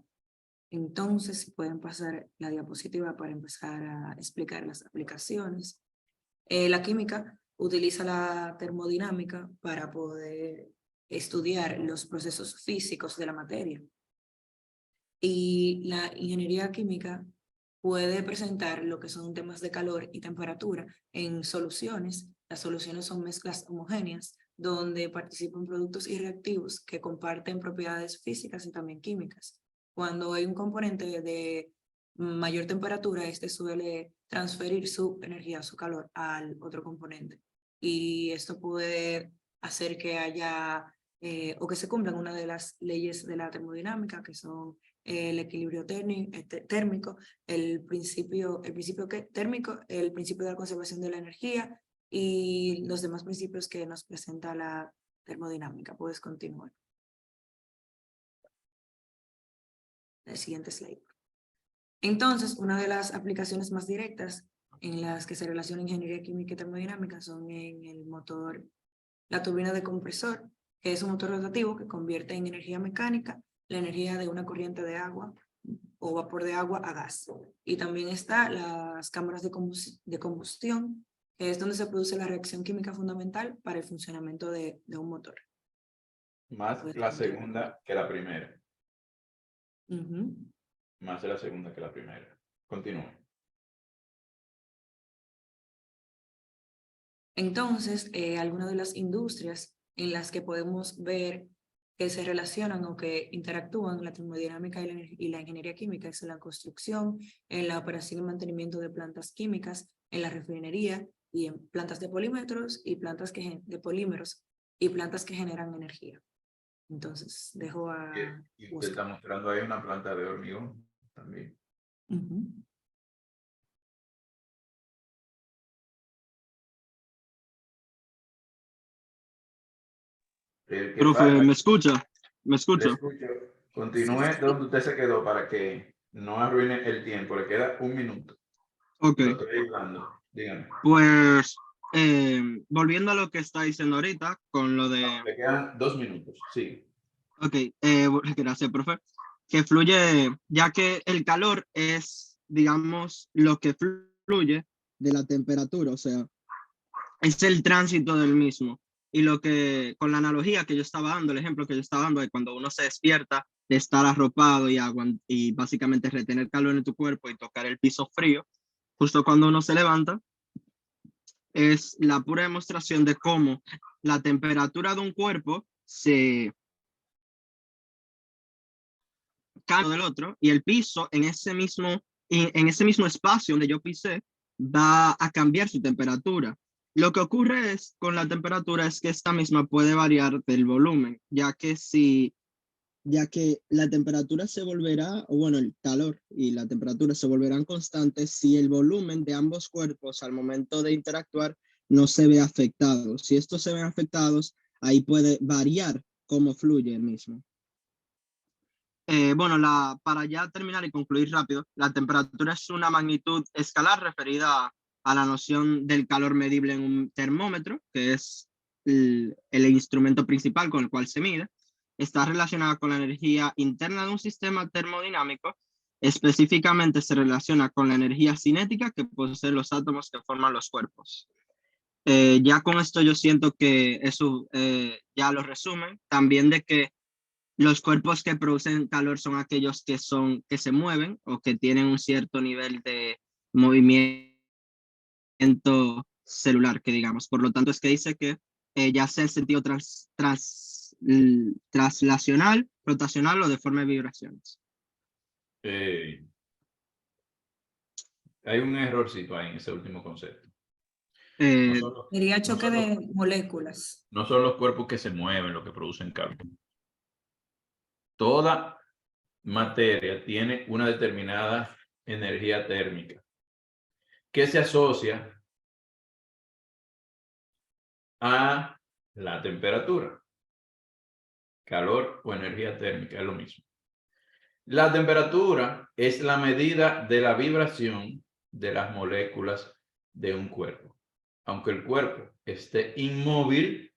Entonces, si pueden pasar la diapositiva para empezar a explicar las aplicaciones. La química utiliza la termodinámica para poder estudiar los procesos físicos de la materia. Y la ingeniería química puede presentar lo que son temas de calor y temperatura en soluciones. Las soluciones son mezclas homogéneas donde participan productos y reactivos que comparten propiedades físicas y también químicas. Cuando hay un componente de mayor temperatura, este suele transferir su energía, su calor al otro componente. Y esto puede hacer que haya o que se cumplan una de las leyes de la termodinámica, que son el equilibrio térmico, el principio térmico, el principio de la conservación de la energía y los demás principios que nos presenta la termodinámica. Puedes continuar. El siguiente slide. Entonces, una de las aplicaciones más directas en las que se relaciona ingeniería química y termodinámica son en el motor, la turbina de compresor, que es un motor rotativo que convierte en energía mecánica la energía de una corriente de agua o vapor de agua a gas. Y también está las cámaras de combustión, que es donde se produce la reacción química fundamental para el funcionamiento de un motor. Más la segunda que la primera. Más de la segunda que la primera. Continúa. Entonces, algunas de las industrias en las que podemos ver que se relacionan o que interactúan la termodinámica y la ingeniería química es en la construcción, en la operación y mantenimiento de plantas químicas, en la refinería y en plantas de polímeros y plantas de polímeros y plantas que generan energía. Entonces, dejo a Y usted está mostrando ahí una planta de hormigón también. Profe, ¿me escucha? ¿Me escucha? Le escucho. Continúe donde usted se quedó para que no arruine el tiempo. Le queda un minuto. Ok. Lo estoy ayudando. Dígame. Pues, volviendo a lo que está diciendo ahorita, con lo de... Le quedan 2 minutos, sí. Ok, gracias, profe. Que fluye, ya que el calor es, digamos, lo que fluye de la temperatura, o sea, es el tránsito del mismo. Y lo que, con la analogía que yo estaba dando, el ejemplo que yo estaba dando de cuando uno se despierta de estar arropado y básicamente retener calor en tu cuerpo y tocar el piso frío, justo cuando uno se levanta, es la pura demostración de cómo la temperatura de un cuerpo se cambia del otro y el piso en ese mismo espacio donde yo pisé va a cambiar su temperatura. Lo que ocurre es con la temperatura es que esta misma puede variar del volumen, ya que la temperatura se volverá, o bueno, el calor y la temperatura se volverán constantes si el volumen de ambos cuerpos al momento de interactuar no se ve afectado. Si estos se ven afectados, ahí puede variar cómo fluye el mismo. Bueno, para ya terminar y concluir rápido, la temperatura es una magnitud escalar referida a la noción del calor medible en un termómetro, que es el instrumento principal con el cual se mide. Está relacionada con la energía interna de un sistema termodinámico. Específicamente se relaciona con la energía cinética que poseen los átomos que forman los cuerpos. Ya con esto yo siento que eso ya lo resumen. También de que los cuerpos que producen calor son aquellos que se mueven o que tienen un cierto nivel de movimiento celular, que digamos. Por lo tanto, es que dice que ya sea el sentido traslacional, rotacional o de forma de vibraciones. Hay un errorcito ahí en ese último concepto. Sería choque de moléculas. No son los cuerpos que se mueven los que producen calor. Toda materia tiene una determinada energía térmica que se asocia a la temperatura. Calor o energía térmica es lo mismo. La temperatura es la medida de la vibración de las moléculas de un cuerpo. Aunque el cuerpo esté inmóvil,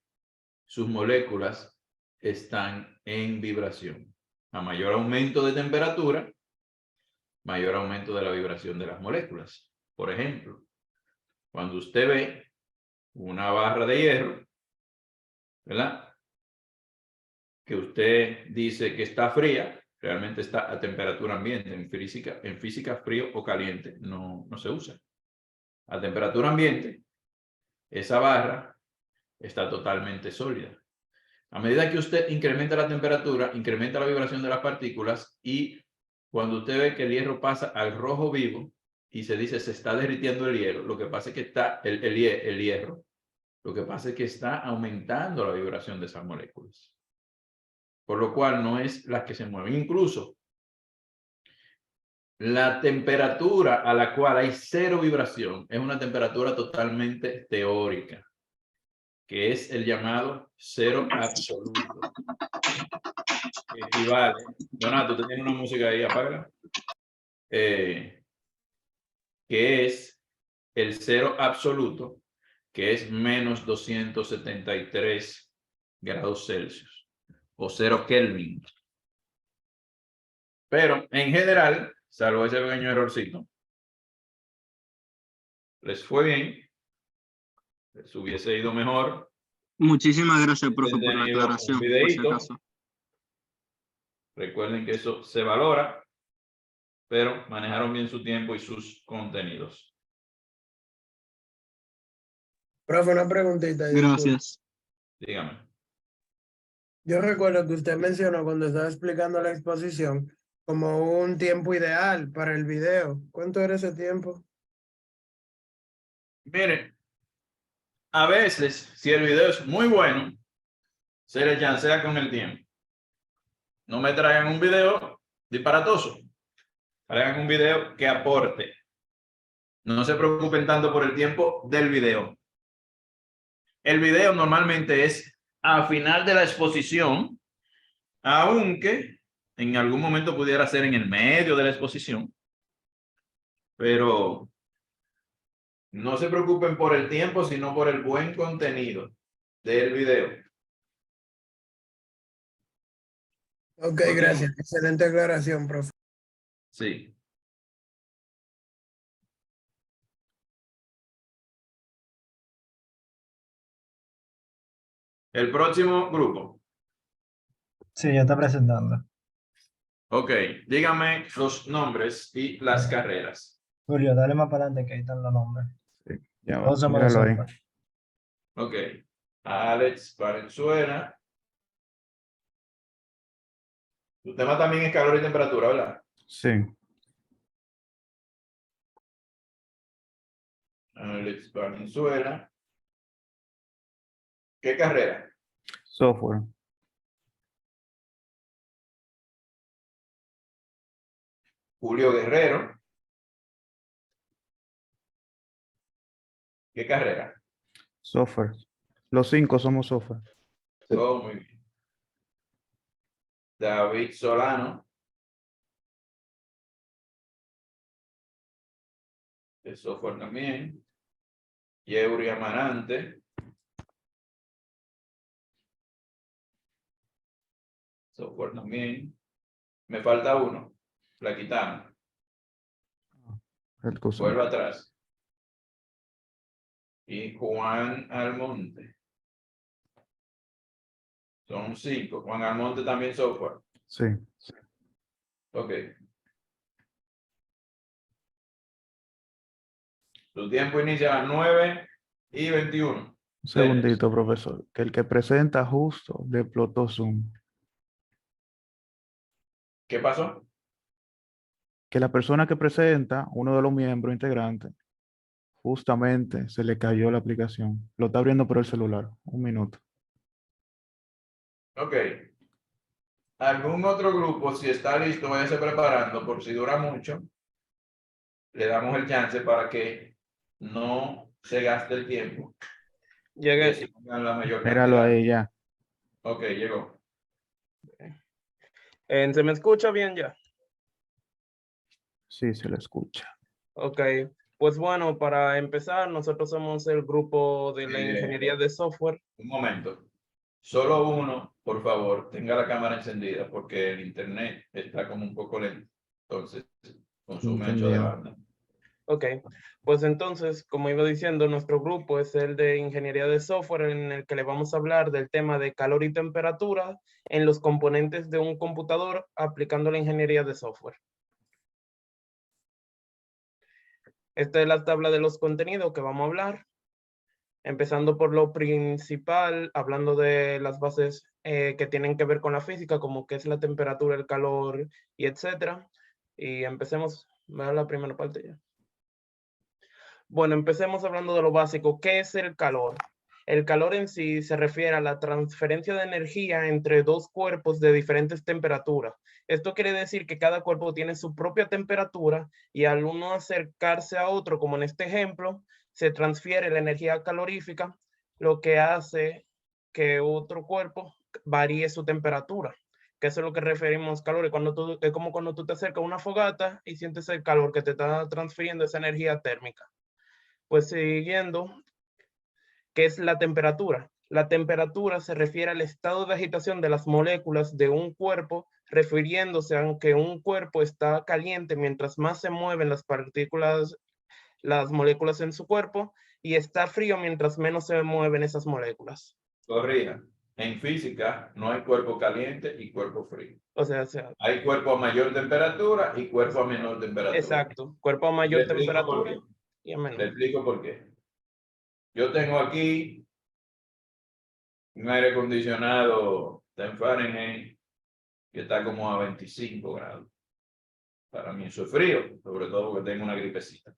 sus moléculas están en vibración. A mayor aumento de temperatura, mayor aumento de la vibración de las moléculas. Por ejemplo, cuando usted ve una barra de hierro, ¿verdad? Que usted dice que está fría, realmente está a temperatura ambiente. En física frío o caliente no se usa. A temperatura ambiente, esa barra está totalmente sólida. A medida que usted incrementa la temperatura, incrementa la vibración de las partículas, y cuando usted ve que el hierro pasa al rojo vivo y se dice se está derritiendo el hierro, lo que pasa es que está el hierro, lo que pasa es que está aumentando la vibración de esas moléculas. Por lo cual no es las que se mueven. Incluso la temperatura a la cual hay cero vibración es una temperatura totalmente teórica, que es el llamado cero absoluto. Que equivale. Donato, ¿tú tienes una música ahí? Apágala. Que es el cero absoluto, que es menos 273 grados Celsius o 0 Kelvin. Pero en general, salvo ese pequeño errorcito, les fue bien, les hubiese ido mejor. Muchísimas gracias, profe, por la Tenido un aclaración, por si videíto. acaso. Recuerden que eso se valora, pero manejaron bien su tiempo y sus contenidos. Profe, una preguntita. Gracias. Dígame. Yo recuerdo que usted mencionó cuando estaba explicando la exposición como un tiempo ideal para el video. ¿Cuánto era ese tiempo? Miren, a veces, si el video es muy bueno, se le chancea con el tiempo. No me traigan un video disparatoso. Traigan un video que aporte. No se preocupen tanto por el tiempo del video. El video normalmente es a final de la exposición, aunque en algún momento pudiera ser en el medio de la exposición. Pero no se preocupen por el tiempo, sino por el buen contenido del video. Ok, gracias. Excelente aclaración, profe. Sí. El próximo grupo. Sí, ya está presentando. Ok, dígame los nombres y las carreras. Julio, dale más para adelante que ahí están los nombres. Ya va, Todos somos míralo ahí. nosotros. Ok. Alex Valenzuela. Tu tema también es calor y temperatura, ¿verdad? Sí. Alex Valenzuela. ¿Qué carrera? Software. Julio Guerrero. ¿Qué carrera? Software. Los 5 somos software. Oh, muy bien. David Solano. De software también. Yeuri Amarante. Software también. Me falta uno. La quitamos. El curso. Vuelvo atrás. Y Juan Almonte. Son 5. Juan Almonte también software. Sí. Ok. Tu tiempo inicia a las 9:21. Un segundito, profesor. Que el que presenta justo le explotó Zoom. ¿Qué pasó? Que la persona que presenta, uno de los miembros integrantes, justamente se le cayó la aplicación. Lo está abriendo por el celular. Un minuto. Ok. ¿Algún otro grupo, si está listo, váyase preparando por si dura mucho? Le damos el chance para que no se gaste el tiempo. Llegué. Y así pongan la mayor Míralo cantidad. ahí ya. Ok, llegó. ¿Se me escucha bien ya? Sí, se le escucha. Ok, pues bueno, para empezar, nosotros somos el grupo de la Eh, ingeniería de software. Un momento. Solo uno, por favor, tenga la cámara encendida porque el internet está como un poco lento. Entonces, consume ancho de Entendido. banda. Ok, pues entonces, como iba diciendo, nuestro grupo es el de ingeniería de software en el que le vamos a hablar del tema de calor y temperatura en los componentes de un computador aplicando la ingeniería de software. Esta es la tabla de los contenidos que vamos a hablar. Empezando por lo principal, hablando de las bases que tienen que ver con la física, como qué es la temperatura, el calor y etcétera. Y empecemos, a la primera parte ya. Bueno, empecemos hablando de lo básico. ¿Qué es el calor? El calor en sí se refiere a la transferencia de energía entre dos cuerpos de diferentes temperaturas. Esto quiere decir que cada cuerpo tiene su propia temperatura y al uno acercarse a otro, como en este ejemplo, se transfiere la energía calorífica, lo que hace que otro cuerpo varíe su temperatura, que eso es lo que referimos calor. Es como cuando tú te acercas a una fogata y sientes el calor que te está transfiriendo esa energía térmica. Pues siguiendo, ¿qué es la temperatura? La temperatura se refiere al estado de agitación de las moléculas de un cuerpo, refiriéndose a que un cuerpo está caliente mientras más se mueven las partículas, las moléculas en su cuerpo, y está frío mientras menos se mueven esas moléculas. Corrija. En física no hay cuerpo caliente y cuerpo frío. O sea, hay cuerpo a mayor temperatura y cuerpo a menor temperatura. Exacto. Cuerpo a mayor temperatura y a menor. Le explico por qué. Yo tengo aquí un aire acondicionado en Fahrenheit que está como a 25 grados. Para mí eso es frío, sobre todo porque tengo una gripecita.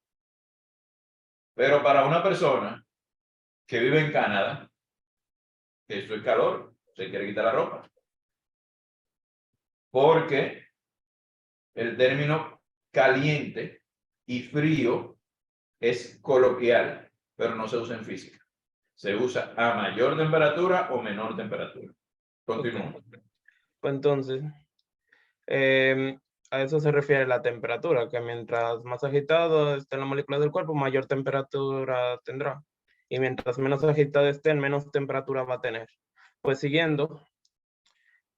Pero para una persona que vive en Canadá, eso es calor, se quiere quitar la ropa. Porque el término caliente y frío es coloquial, pero no se usa en física. Se usa a mayor temperatura o menor temperatura. Continúa. Pues entonces, a eso se refiere la temperatura, que mientras más agitado esté la molécula del cuerpo, mayor temperatura tendrá. Y mientras menos agitada esté, menos temperatura va a tener. Pues siguiendo,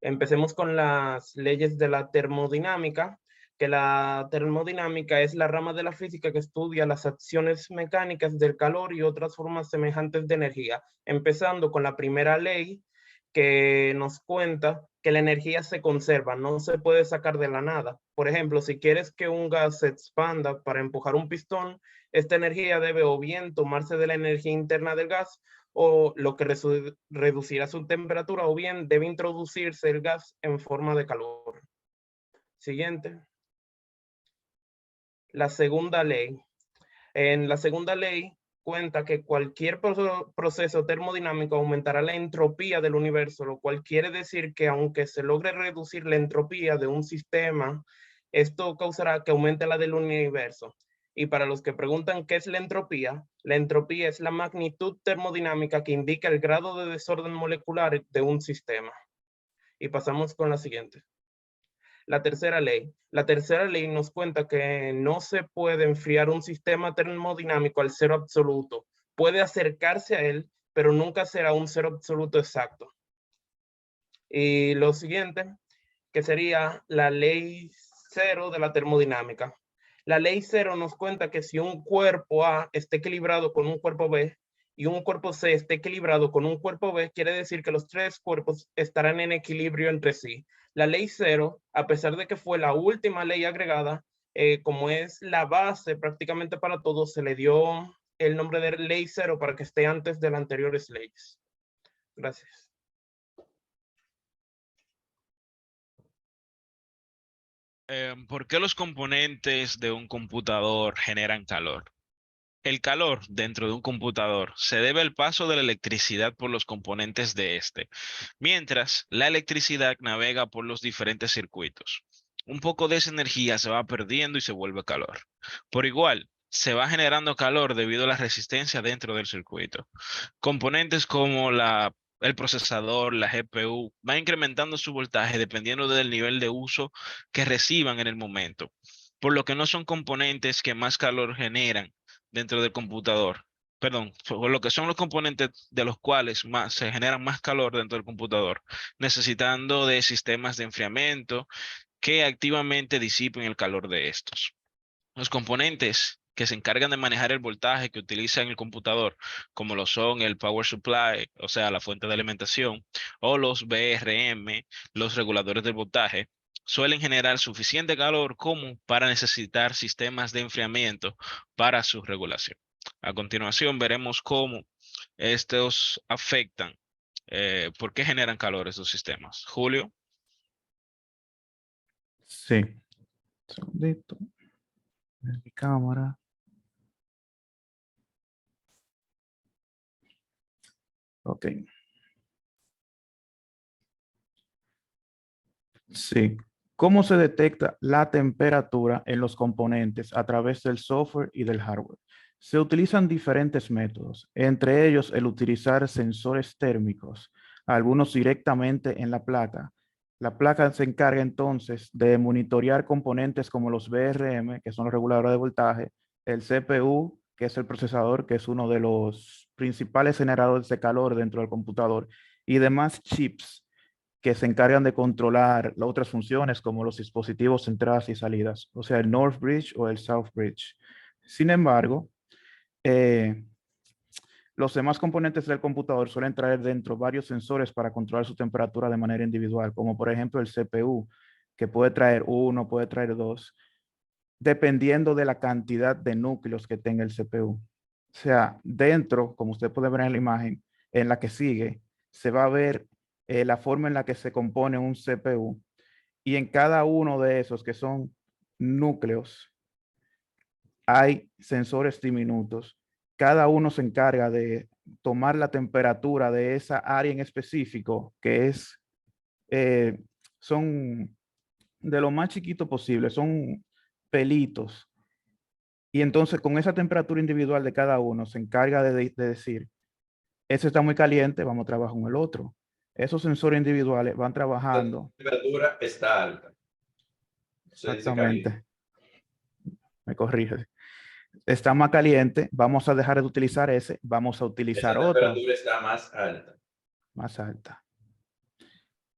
empecemos con las leyes de la termodinámica, que la termodinámica es la rama de la física que estudia las acciones mecánicas del calor y otras formas semejantes de energía, empezando con la primera ley que nos cuenta que la energía se conserva, no se puede sacar de la nada. Por ejemplo, si quieres que un gas se expanda para empujar un pistón, esta energía debe o bien tomarse de la energía interna del gas, o lo que reducirá su temperatura, o bien debe introducirse el gas en forma de calor. Siguiente. La segunda ley. En la segunda ley cuenta que cualquier proceso termodinámico aumentará la entropía del universo, lo cual quiere decir que aunque se logre reducir la entropía de un sistema, esto causará que aumente la del universo. Y para los que preguntan qué es la entropía es la magnitud termodinámica que indica el grado de desorden molecular de un sistema. Y pasamos con la siguiente. La tercera ley. La tercera ley nos cuenta que no se puede enfriar un sistema termodinámico al cero absoluto. Puede acercarse a él, pero nunca será un cero absoluto exacto. Y lo siguiente, que sería la ley cero de la termodinámica. La ley cero nos cuenta que si un cuerpo A está equilibrado con un cuerpo B y un cuerpo C está equilibrado con un cuerpo B, quiere decir que los tres cuerpos estarán en equilibrio entre sí. La ley cero, a pesar de que fue la última ley agregada, como es la base prácticamente para todo, se le dio el nombre de ley cero para que esté antes de las anteriores leyes. Gracias. ¿Por qué los componentes de un computador generan calor? El calor dentro de un computador se debe al paso de la electricidad por los componentes de este, mientras la electricidad navega por los diferentes circuitos. Un poco de esa energía se va perdiendo y se vuelve calor. Por igual, se va generando calor debido a la resistencia dentro del circuito. Componentes como el procesador, la GPU, van incrementando su voltaje dependiendo del nivel de uso que reciban en el momento, por lo que no son componentes que más calor generan dentro del computador. Perdón, por lo que son los componentes de los cuales se generan más calor dentro del computador, necesitando de sistemas de enfriamiento que activamente disipen el calor de estos. Los componentes que se encargan de manejar el voltaje que utiliza en el computador, como lo son el power supply, o sea, la fuente de alimentación, o los VRM, los reguladores del voltaje, suelen generar suficiente calor como para necesitar sistemas de enfriamiento para su regulación. A continuación veremos cómo estos afectan, por qué generan calor estos sistemas. Julio. Sí. Un segundito. Mi cámara. Ok. Sí. ¿Cómo se detecta la temperatura en los componentes a través del software y del hardware? Se utilizan diferentes métodos, entre ellos el utilizar sensores térmicos, algunos directamente en la placa. La placa se encarga entonces de monitorear componentes como los VRM, que son los reguladores de voltaje, el CPU, que es el procesador, que es uno de los principales generadores de calor dentro del computador, y demás chips que se encargan de controlar las otras funciones como los dispositivos entradas y salidas, o sea, el North Bridge o el South Bridge. Sin embargo, los demás componentes del computador suelen traer dentro varios sensores para controlar su temperatura de manera individual, como por ejemplo el CPU, que puede traer uno, puede traer dos, dependiendo de la cantidad de núcleos que tenga el CPU. O sea, dentro, como usted puede ver en la imagen, en la que sigue, se va a ver la forma en la que se compone un CPU, y en cada uno de esos que son núcleos hay sensores diminutos. Cada uno se encarga de tomar la temperatura de esa área en específico, que es, son de lo más chiquito posible, son pelitos. Y entonces con esa temperatura individual de cada uno se encarga de decir, ese está muy caliente, vamos a trabajar con el otro. Esos sensores individuales van trabajando. La temperatura está alta. Exactamente. Me corrige. Está más caliente, vamos a dejar de utilizar ese, vamos a utilizar Esa otro. temperatura está más alta. Más alta.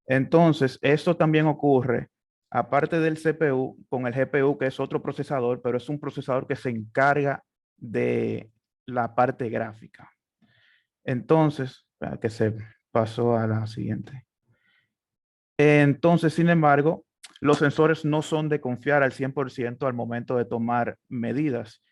Entonces, esto también ocurre, aparte del CPU, con el GPU, que es otro procesador, pero es un procesador que se encarga de la parte gráfica. Entonces, que se pasó a la siguiente. Entonces, sin embargo, los sensores no son de confiar al 100% al momento de tomar medidas.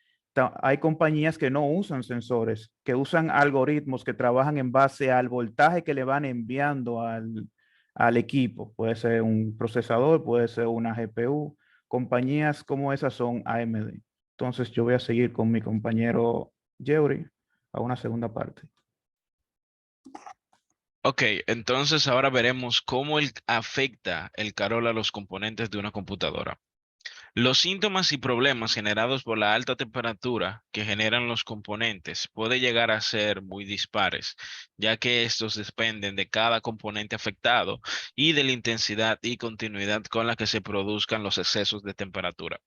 Hay compañías que no usan sensores, que usan algoritmos que trabajan en base al voltaje que le van enviando al equipo. Puede ser un procesador, puede ser una GPU. Compañías como esas son AMD. Entonces yo voy a seguir con mi compañero Yeuri a una segunda parte. Ok, entonces ahora veremos cómo afecta el calor a los componentes de una computadora. Los síntomas y problemas generados por la alta temperatura que generan los componentes puede llegar a ser muy dispares, ya que estos dependen de cada componente afectado y de la intensidad y continuidad con la que se produzcan los excesos de temperatura.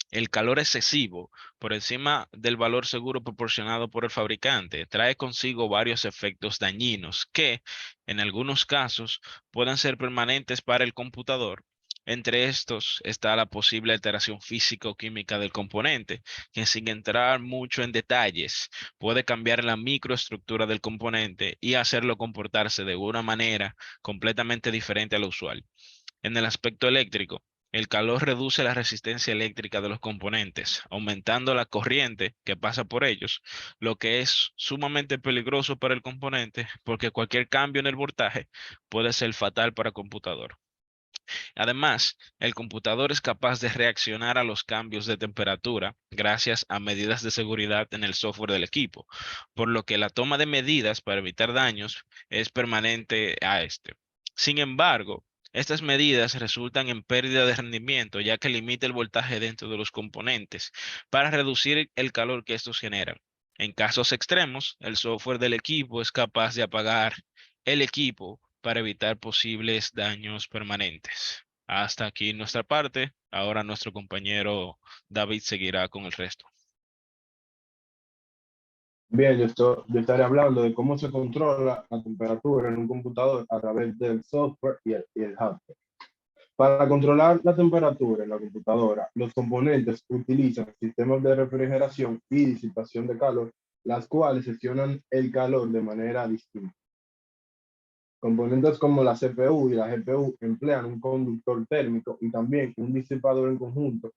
El calor excesivo, por encima del valor seguro proporcionado por el fabricante, trae consigo varios efectos dañinos que, en algunos casos, pueden ser permanentes para el computador. Entre estos está la posible alteración física o química del componente, que sin entrar mucho en detalles, puede cambiar la microestructura del componente y hacerlo comportarse de una manera completamente diferente a lo usual. En el aspecto eléctrico, el calor reduce la resistencia eléctrica de los componentes, aumentando la corriente que pasa por ellos, lo que es sumamente peligroso para el componente porque cualquier cambio en el voltaje puede ser fatal para el computador. Además, el computador es capaz de reaccionar a los cambios de temperatura gracias a medidas de seguridad en el software del equipo, por lo que la toma de medidas para evitar daños es permanente a este. Sin embargo, estas medidas resultan en pérdida de rendimiento ya que limita el voltaje dentro de los componentes para reducir el calor que estos generan. En casos extremos, el software del equipo es capaz de apagar el equipo para evitar posibles daños permanentes. Hasta aquí nuestra parte. Ahora nuestro compañero David seguirá con el resto. Bien, yo estaré hablando de cómo se controla la temperatura en un computador a través del software y el hardware. Para controlar la temperatura en la computadora, los componentes utilizan sistemas de refrigeración y disipación de calor, las cuales gestionan el calor de manera distinta. Componentes como la CPU y la GPU emplean un conductor térmico y también un disipador en conjunto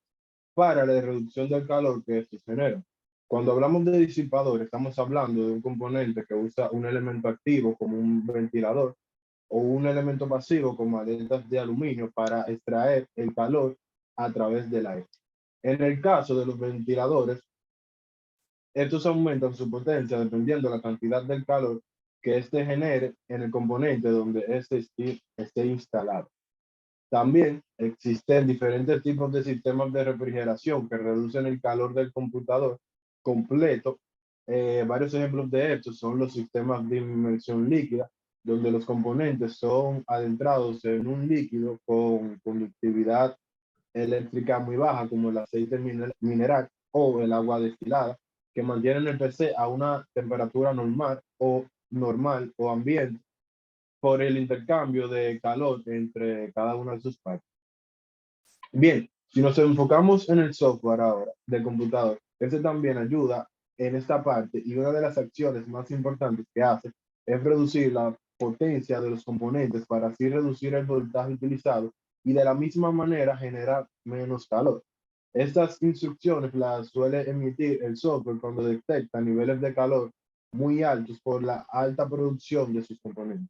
para la reducción del calor que estos generan. Cuando hablamos de disipador, estamos hablando de un componente que usa un elemento activo como un ventilador o un elemento pasivo como aletas de aluminio para extraer el calor a través del aire. En el caso de los ventiladores, estos aumentan su potencia dependiendo de la cantidad del calor que éste genere en el componente donde éste esté instalado. También existen diferentes tipos de sistemas de refrigeración que reducen el calor del computador completo. Varios ejemplos de estos son los sistemas de inmersión líquida, donde los componentes son adentrados en un líquido con conductividad eléctrica muy baja, como el aceite mineral o el agua destilada, que mantienen el PC a una temperatura normal o ambiente por el intercambio de calor entre cada una de sus partes. Bien, si nos enfocamos en el software ahora del computador, este también ayuda en esta parte y una de las acciones más importantes que hace es reducir la potencia de los componentes para así reducir el voltaje utilizado y de la misma manera generar menos calor. Estas instrucciones las suele emitir el software cuando detecta niveles de calor muy altos por la alta producción de sus componentes.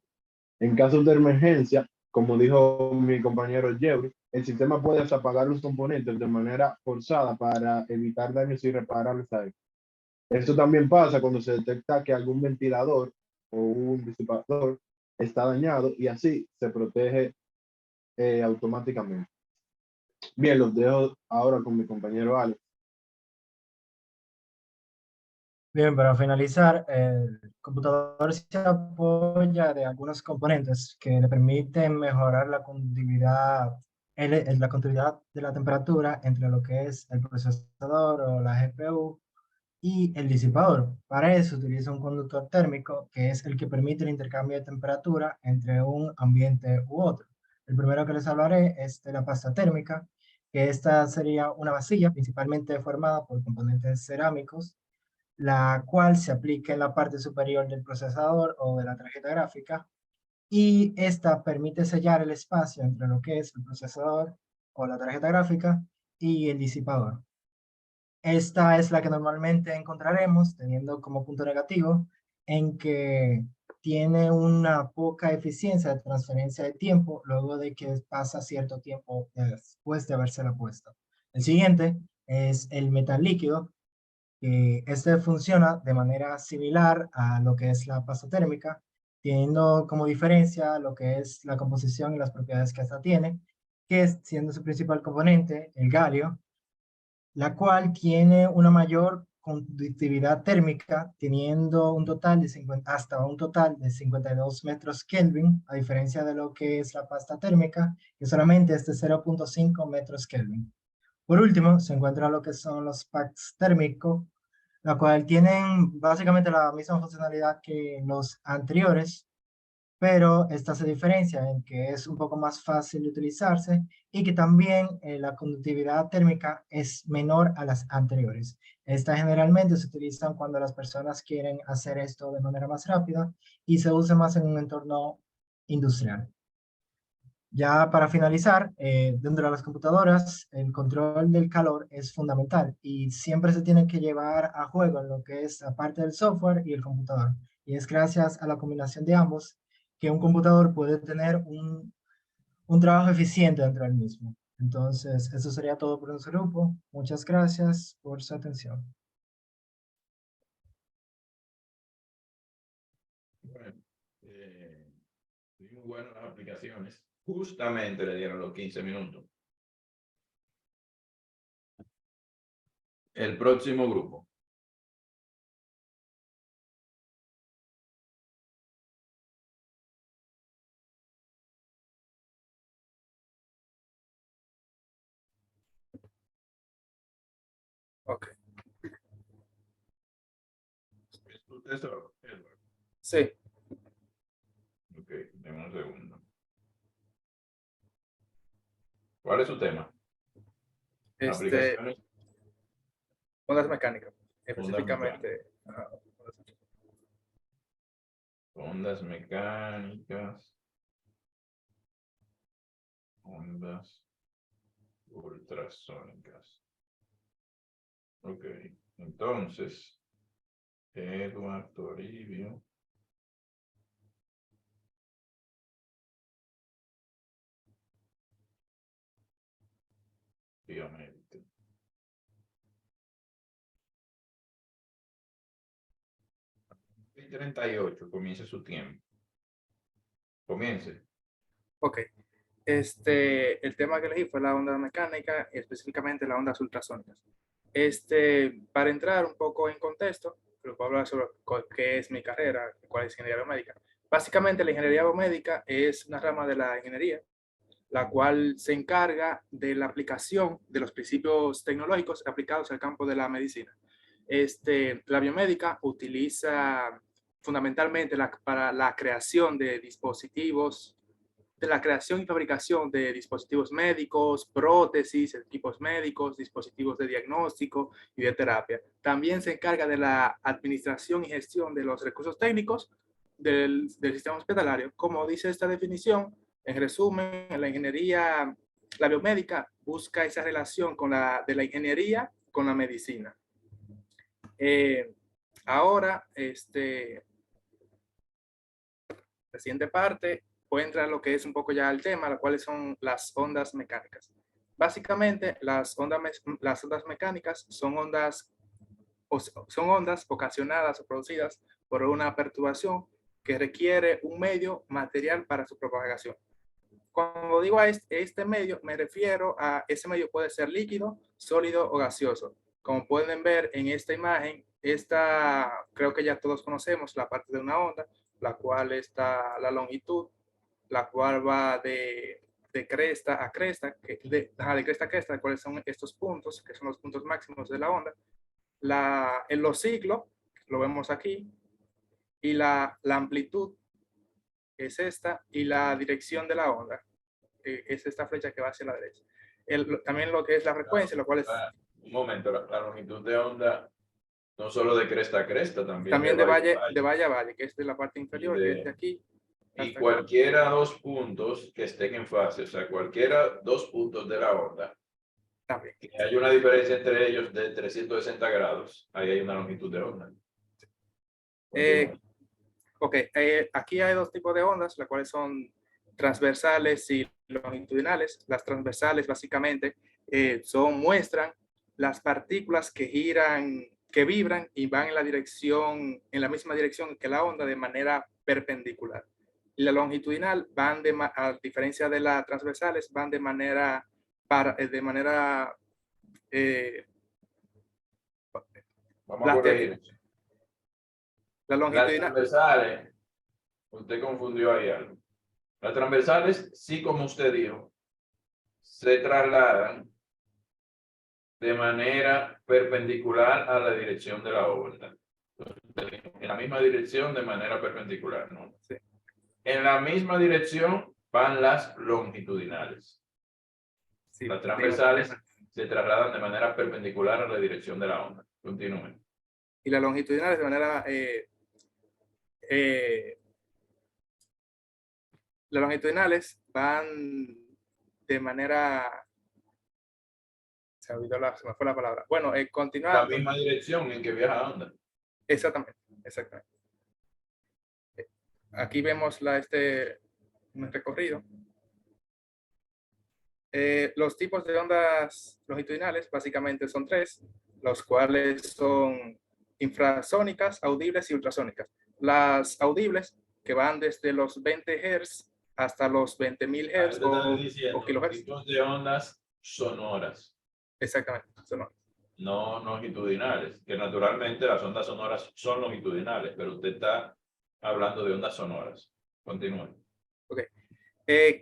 En casos de emergencia, como dijo mi compañero Jerry, el sistema puede apagar los componentes de manera forzada para evitar daños irreparables a ellos. Esto también pasa cuando se detecta que algún ventilador o un disipador está dañado y así se protege automáticamente. Bien, los dejo ahora con mi compañero Alex. Bien, para finalizar, el computador se apoya de algunos componentes que le permiten mejorar la continuidad de la temperatura entre lo que es el procesador o la GPU y el disipador. Para eso utiliza un conductor térmico que es el que permite el intercambio de temperatura entre un ambiente u otro. El primero que les hablaré es de la pasta térmica, que esta sería una vasilla principalmente formada por componentes cerámicos, la cual se aplica en la parte superior del procesador o de la tarjeta gráfica, y esta permite sellar el espacio entre lo que es el procesador o la tarjeta gráfica y el disipador. Esta es la que normalmente encontraremos teniendo como punto negativo en que tiene una poca eficiencia de transferencia de tiempo luego de que pasa cierto tiempo después de habérsela puesto. El siguiente es el metal líquido, Este funciona de manera similar a lo que es la pasta térmica, teniendo como diferencia lo que es la composición y las propiedades que esta tiene, que es siendo su principal componente el galio, la cual tiene una mayor conductividad térmica, teniendo un total de hasta un total de 52 metros Kelvin, a diferencia de lo que es la pasta térmica, que solamente es de 0.5 metros Kelvin. Por último, se encuentra lo que son los packs térmicos, la cual tienen básicamente la misma funcionalidad que los anteriores, pero esta se diferencia en que es un poco más fácil de utilizarse y que también la conductividad térmica es menor a las anteriores. Esta generalmente se utilizan cuando las personas quieren hacer esto de manera más rápida y se usa más en un entorno industrial. Ya para finalizar, dentro de las computadoras, el control del calor es fundamental y siempre se tiene que llevar a juego en lo que es la parte del software y el computador. Y es gracias a la combinación de ambos que un computador puede tener un trabajo eficiente dentro del mismo. Entonces, eso sería todo por nuestro grupo. Muchas gracias por su atención. Bueno, muy buenas las aplicaciones. Justamente le dieron los 15 minutos. El próximo grupo. Ok. ¿Es tu tesoro, Edward? Sí. Ok, deme un segundo. ¿Cuál es su tema? Aplicaciones. Ondas mecánicas. Ondas Específicamente. Ajá. Ondas mecánicas. Ondas ultrasónicas. Ok, entonces, Edward Toribio. Biomédica. Y 38, comience su tiempo. Comience. Ok. El tema que elegí fue la onda mecánica, específicamente las ondas ultrasónicas. Para entrar un poco en contexto, les voy a hablar sobre qué es mi carrera, cuál es ingeniería biomédica. Básicamente, la ingeniería biomédica es una rama de la ingeniería, la cual se encarga de la aplicación de los principios tecnológicos aplicados al campo de la medicina. La biomédica utiliza fundamentalmente para la creación de dispositivos, de la creación y fabricación de dispositivos médicos, prótesis, equipos médicos, dispositivos de diagnóstico y de terapia. También se encarga de la administración y gestión de los recursos técnicos del sistema hospitalario. Como dice esta definición, en resumen, la ingeniería, la biomédica busca esa relación de la ingeniería con la medicina. Ahora, la siguiente parte puede entrar lo que es un poco ya el tema, las cuales son las ondas mecánicas. Básicamente, las ondas mecánicas son ondas ocasionadas o producidas por una perturbación que requiere un medio material para su propagación. Cuando digo a este medio, me refiero a ese medio puede ser líquido, sólido o gaseoso. Como pueden ver en esta imagen, creo que ya todos conocemos la parte de una onda, la cual está la longitud, la cual va de cresta a cresta, de cresta a cresta, cuáles son estos puntos, que son los puntos máximos de la onda. En los ciclos, lo vemos aquí, y la amplitud es esta, y la dirección de la onda es esta flecha que va hacia la derecha. También lo que es la frecuencia, lo cual es... Un momento, la longitud de onda, no solo de cresta a cresta, también de valle a valle, que es de la parte inferior, que es de aquí. Y cualquiera dos puntos que estén en fase, o sea, cualquiera dos puntos de la onda, también. Que hay una diferencia entre ellos de 360 grados, ahí hay una longitud de onda. Aquí hay dos tipos de ondas, las cuales son transversales y longitudinales. Las transversales básicamente muestran las partículas que giran que vibran y van en la misma dirección que la onda de manera perpendicular. Y la longitudinal van a diferencia de las transversales, van de manera Vamos a corregir. La Las longitudinal. transversales, usted confundió ahí algo. Las transversales, sí, como usted dijo, se trasladan de manera perpendicular a la dirección de la órbita. En la misma dirección de manera perpendicular, ¿no? Sí. En la misma dirección van las longitudinales. Sí, las transversales se trasladan de manera perpendicular a la dirección de la onda. Continúen. Y las longitudinales de manera las longitudinales van de manera se me fue la palabra. Bueno, continuando. La misma dirección en que viaja la onda. Exactamente. Aquí vemos un recorrido. Los tipos de ondas longitudinales básicamente son 3, los cuales son infrasónicas, audibles y ultrasónicas. Las audibles, que van desde los 20 Hz hasta los 20.000 Hz o kilohertz. Tipos de ondas sonoras. Exactamente, sonoras. No longitudinales, que naturalmente las ondas sonoras son longitudinales, pero usted está hablando de ondas sonoras. Continúe. Ok.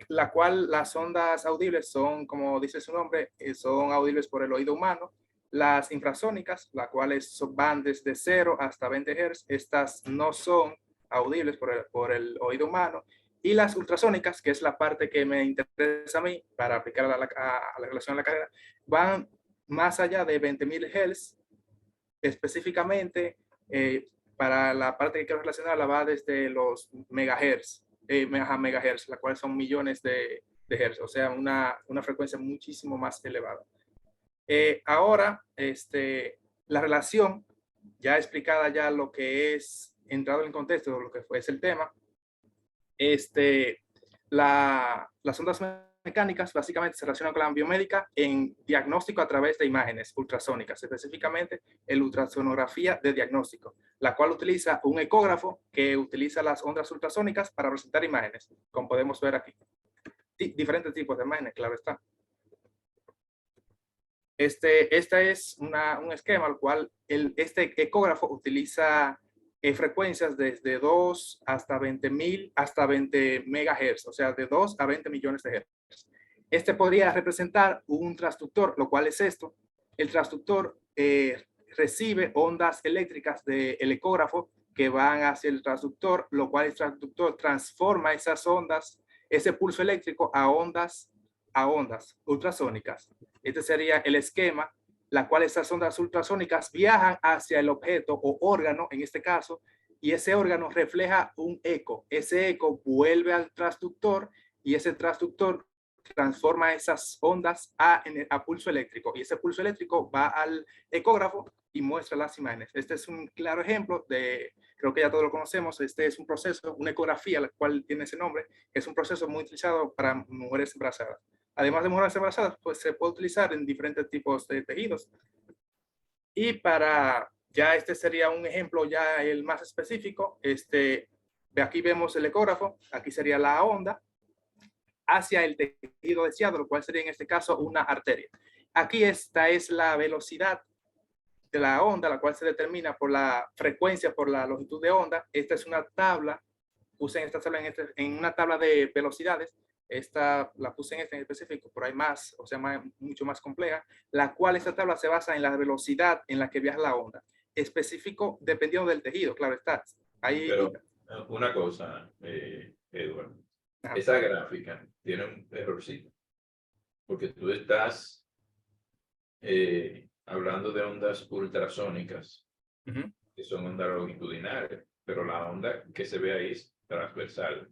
La cual las ondas audibles son, como dice su nombre, son audibles por el oído humano. Las infrasónicas, las cuales van desde 0 hasta 20 Hz, estas no son audibles por el oído humano. Y las ultrasónicas, que es la parte que me interesa a mí para aplicar a la relación a la carrera, van más allá de 20.000 Hz, específicamente para la parte que quiero relacionar, la va desde los megahertz, megahertz, la cual son millones de hertz, o sea, una frecuencia muchísimo más elevada. Ahora, la relación, ya explicada ya lo que es, entrado en contexto de lo que es el tema, las ondas mecánicas básicamente se relacionan con la biomédica en diagnóstico a través de imágenes ultrasónicas, específicamente en ultrasonografía de diagnóstico, la cual utiliza un ecógrafo que utiliza las ondas ultrasónicas para presentar imágenes, como podemos ver aquí. Diferentes tipos de imágenes, claro está. Este es un esquema al cual este ecógrafo utiliza frecuencias desde 2 hasta 20.000 hasta 20 megahertz, o sea, de 2 a 20 millones de hertz. Este podría representar un transductor, lo cual es esto. El transductor recibe ondas eléctricas del ecógrafo que van hacia el transductor, lo cual el transductor transforma esas ondas, ese pulso eléctrico a ondas ultrasónicas. Este sería el esquema, la cual esas ondas ultrasónicas viajan hacia el objeto o órgano, en este caso, y ese órgano refleja un eco. Ese eco vuelve al transductor y ese transductor transforma esas ondas a pulso eléctrico, y ese pulso eléctrico va al ecógrafo y muestra las imágenes. Este es un claro ejemplo creo que ya todos lo conocemos, este es un proceso, una ecografía, la cual tiene ese nombre, es un proceso muy utilizado para mujeres embarazadas. Además de mujeres embarazadas, pues se puede utilizar en diferentes tipos de tejidos. Y ya este sería un ejemplo ya el más específico. Aquí vemos el ecógrafo, aquí sería la onda hacia el tejido deseado, lo cual sería en este caso una arteria. Aquí esta es la velocidad de la onda, la cual se determina por la frecuencia, por la longitud de onda. Esta es una tabla, puse en esta tabla en una tabla de velocidades. Esta la puse en específico, pero hay más, o sea, mucho más compleja, la cual esta tabla se basa en la velocidad en la que viaja la onda, específico dependiendo del tejido, claro está. Pero una cosa, Edward, esa gráfica tiene un errorcito, porque tú estás hablando de ondas ultrasónicas, que son ondas longitudinales, pero la onda que se ve ahí es transversal.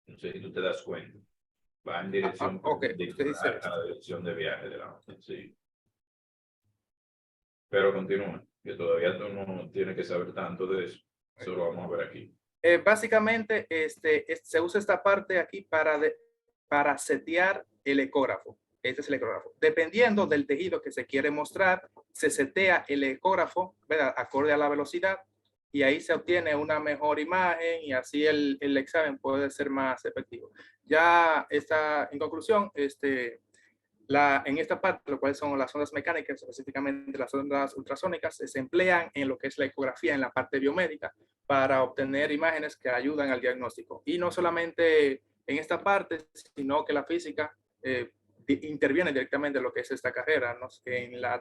No sé si tú te das cuenta. Va en dirección a la dirección de viaje de la onda. Sí. Pero continúa, que todavía tú no tienes que saber tanto de eso. Eso lo vamos a ver aquí. Básicamente, se usa esta parte aquí para setear el ecógrafo. este es el ecógrafo. Dependiendo del tejido que se quiere mostrar, se setea el ecógrafo, ¿verdad? Acorde a la velocidad, y ahí se obtiene una mejor imagen y así el examen puede ser más efectivo. Ya está, en conclusión, en esta parte, lo cual son las ondas mecánicas, específicamente las ondas ultrasónicas, se emplean en lo que es la ecografía, en la parte biomédica, para obtener imágenes que ayudan al diagnóstico. Y no solamente en esta parte, sino que la física interviene directamente en lo que es esta carrera, ¿no?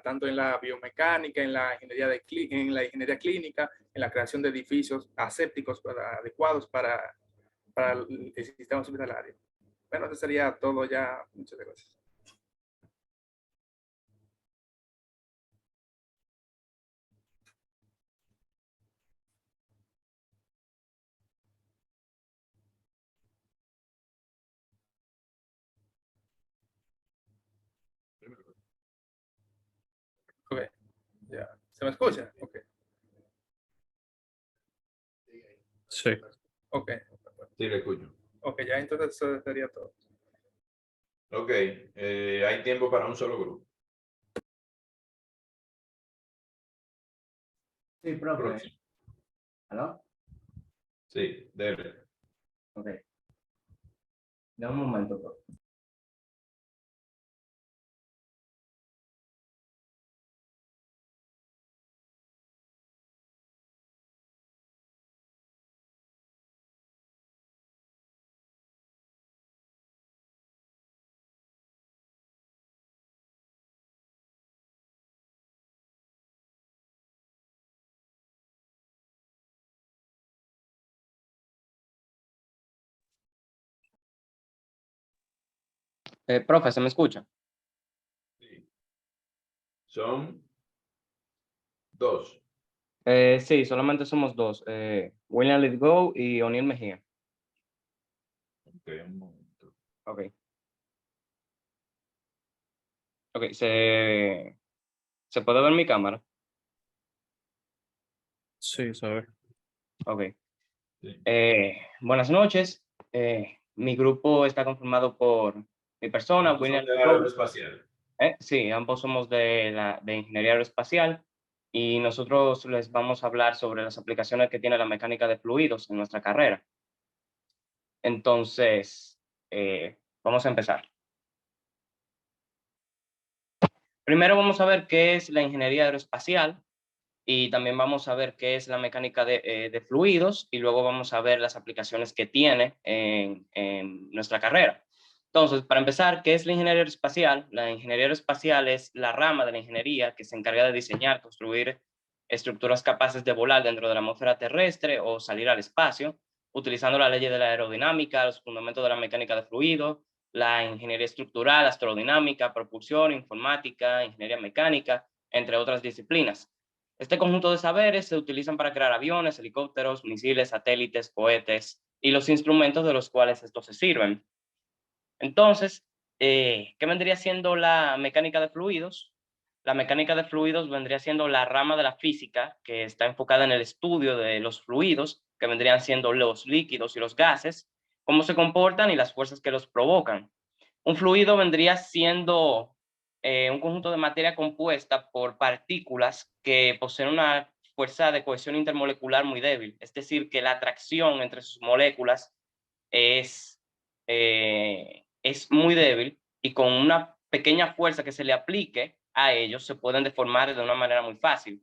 Tanto en la biomecánica, en la ingeniería clínica, en la creación de edificios asépticos adecuados para el sistema hospitalario. Bueno, eso sería todo ya. Muchas gracias. Ok, ya. ¿Se me escucha? Ok. Sí. Ok. Sí, le escucho. Ok, ya entonces eso sería todo. Ok, hay tiempo para un solo grupo. Sí, profe. Próximo. ¿Aló? Sí, dele. Ok. Dame un momento, profe. Profe, ¿se me escucha? Son dos. Sí, solamente somos dos. William Lithgow y O'Neill Mejía. Ok, un momento. Ok. Ok, ¿se puede ver mi cámara? Sí, sabe. Ok. Buenas noches. Mi grupo está conformado por mi persona, Ambos son William de Lithgow. aeroespacial. Sí, ambos somos de Ingeniería Aeroespacial y nosotros les vamos a hablar sobre las aplicaciones que tiene la mecánica de fluidos en nuestra carrera. Entonces, vamos a empezar. Primero vamos a ver qué es la ingeniería aeroespacial y también vamos a ver qué es la mecánica de fluidos y luego vamos a ver las aplicaciones que tiene en nuestra carrera. Entonces, para empezar, ¿qué es la ingeniería aeroespacial? La ingeniería aeroespacial es la rama de la ingeniería que se encarga de diseñar, construir estructuras capaces de volar dentro de la atmósfera terrestre o salir al espacio, utilizando las leyes de la aerodinámica, los fundamentos de la mecánica de fluidos, la ingeniería estructural, astrodinámica, propulsión, informática, ingeniería mecánica, entre otras disciplinas. Este conjunto de saberes se utilizan para crear aviones, helicópteros, misiles, satélites, cohetes y los instrumentos de los cuales estos se sirven. Entonces, ¿qué vendría siendo la mecánica de fluidos? La mecánica de fluidos vendría siendo la rama de la física que está enfocada en el estudio de los fluidos, que vendrían siendo los líquidos y los gases, cómo se comportan y las fuerzas que los provocan. Un fluido vendría siendo un conjunto de materia compuesta por partículas que poseen una fuerza de cohesión intermolecular muy débil, es decir, que la atracción entre sus moléculas es muy débil y con una pequeña fuerza que se le aplique a ellos se pueden deformar de una manera muy fácil.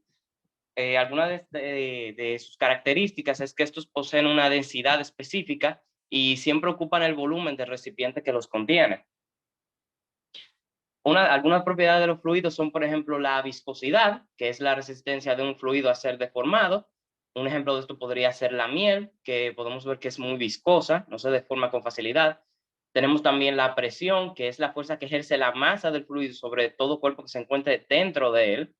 Algunas de sus características es que estos poseen una densidad específica y siempre ocupan el volumen del recipiente que los contiene. Algunas propiedades de los fluidos son, por ejemplo, la viscosidad, que es la resistencia de un fluido a ser deformado. Un ejemplo de esto podría ser la miel, que podemos ver que es muy viscosa, no se deforma con facilidad. Tenemos también la presión, que es la fuerza que ejerce la masa del fluido sobre todo cuerpo que se encuentre dentro de él.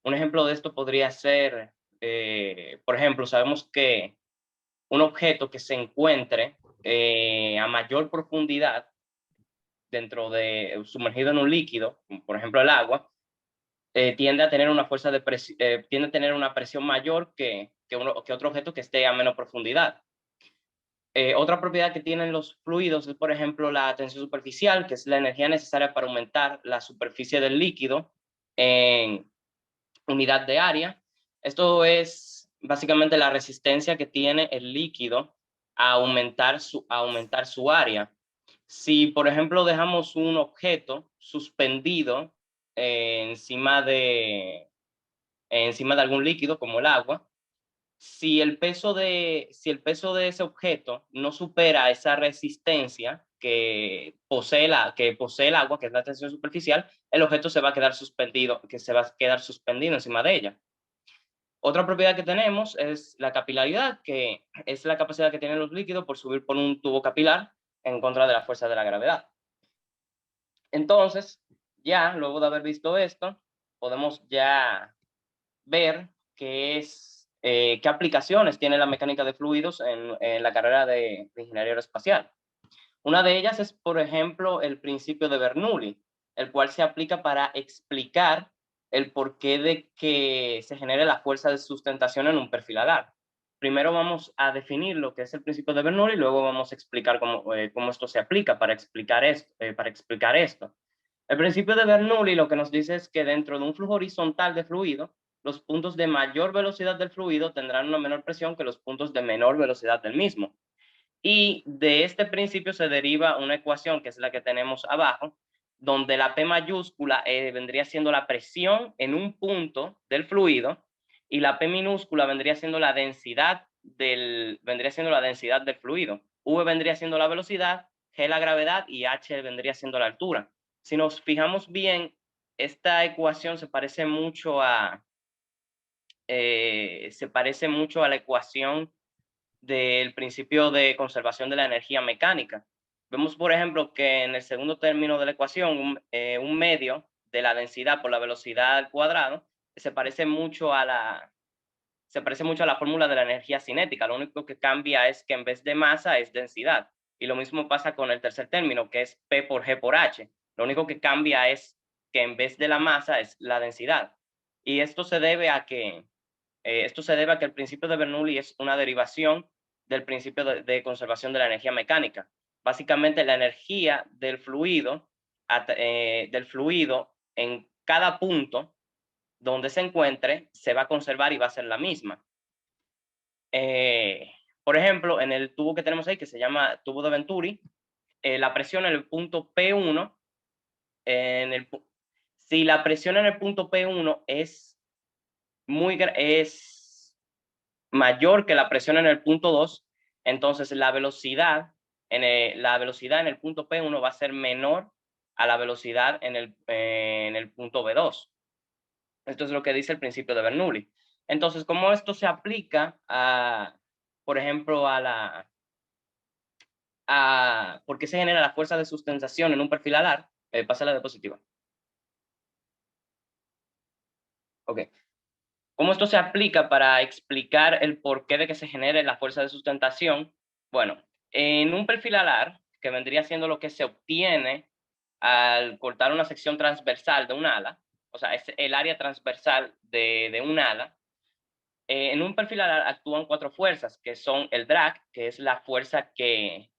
Un ejemplo de esto podría ser, por ejemplo, sabemos que un objeto que se encuentre a mayor profundidad sumergido en un líquido, como por ejemplo el agua, tiende a tener una tiende a tener una presión mayor que otro objeto que esté a menor profundidad. Otra propiedad que tienen los fluidos es, por ejemplo, la tensión superficial, que es la energía necesaria para aumentar la superficie del líquido en unidad de área. Esto es básicamente la resistencia que tiene el líquido a aumentar su área. Si, por ejemplo, dejamos un objeto suspendido encima de algún líquido, como el agua, si el peso de ese objeto no supera esa resistencia que posee el agua, que es la tensión superficial, el objeto se va a quedar suspendido encima de ella. Otra propiedad que tenemos es la capilaridad, que es la capacidad que tienen los líquidos por subir por un tubo capilar en contra de la fuerza de la gravedad. Entonces, ya luego de haber visto esto, podemos ya ver qué aplicaciones tiene la mecánica de fluidos en la carrera de ingeniería aeroespacial. Una de ellas es, por ejemplo, el principio de Bernoulli, el cual se aplica para explicar el porqué de que se genere la fuerza de sustentación en un perfil alar. Primero vamos a definir lo que es el principio de Bernoulli y luego vamos a explicar cómo esto se aplica para explicar esto. El principio de Bernoulli lo que nos dice es que dentro de un flujo horizontal de fluido, los puntos de mayor velocidad del fluido tendrán una menor presión que los puntos de menor velocidad del mismo. Y de este principio se deriva una ecuación, que es la que tenemos abajo, donde la P mayúscula vendría siendo la presión en un punto del fluido y la P minúscula vendría siendo la densidad del fluido. V vendría siendo la velocidad, G la gravedad y H vendría siendo la altura. Si nos fijamos bien, esta ecuación se parece mucho a la ecuación del principio de conservación de la energía mecánica. Vemos, por ejemplo, que en el segundo término de la ecuación, un medio de la densidad por la velocidad al cuadrado se parece mucho a la fórmula de la energía cinética. Lo único que cambia es que en vez de masa es densidad. Y lo mismo pasa con el tercer término, que es P por G por H. Lo único que cambia es que en vez de la masa es la densidad. Y esto se debe a que el principio de Bernoulli es una derivación del principio de conservación de la energía mecánica. Básicamente, la energía del fluido en cada punto donde se encuentre se va a conservar y va a ser la misma. Por ejemplo, en el tubo que tenemos ahí, que se llama tubo de Venturi, la presión en el punto P1, si la presión en el punto P1 es mayor que la presión en el punto 2, entonces la velocidad en el punto P1 va a ser menor a la velocidad en el punto B2. Esto es lo que dice el principio de Bernoulli. Entonces, ¿cómo esto se aplica por ejemplo, por qué se genera la fuerza de sustentación en un perfil alar? Pasa la diapositiva. Ok. ¿Cómo esto se aplica para explicar el porqué de que se genere la fuerza de sustentación? Bueno, en un perfil alar, que vendría siendo lo que se obtiene al cortar una sección transversal de un ala, o sea, es el área transversal de un ala, en un perfil alar actúan 4 fuerzas, que son el drag, que es la fuerza que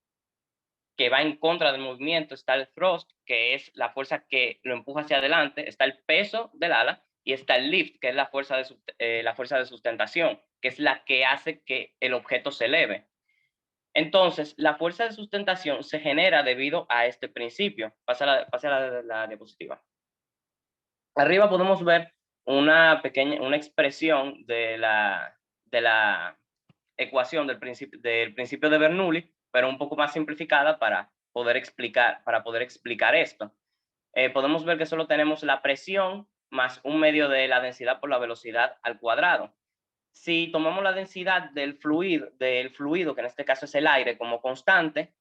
va en contra del movimiento, está el thrust, que es la fuerza que lo empuja hacia adelante, está el peso del ala, y está el lift, que es la fuerza de sustentación, que es la que hace que el objeto se eleve. Entonces, la fuerza de sustentación se genera debido a este principio. Pasa la diapositiva. Arriba podemos ver una expresión de la ecuación del principio de Bernoulli, pero un poco más simplificada para poder explicar esto. Podemos ver que solo tenemos la presión más un medio de la densidad por la velocidad al cuadrado. Si tomamos la densidad del fluido, que en este caso es el aire, como constante,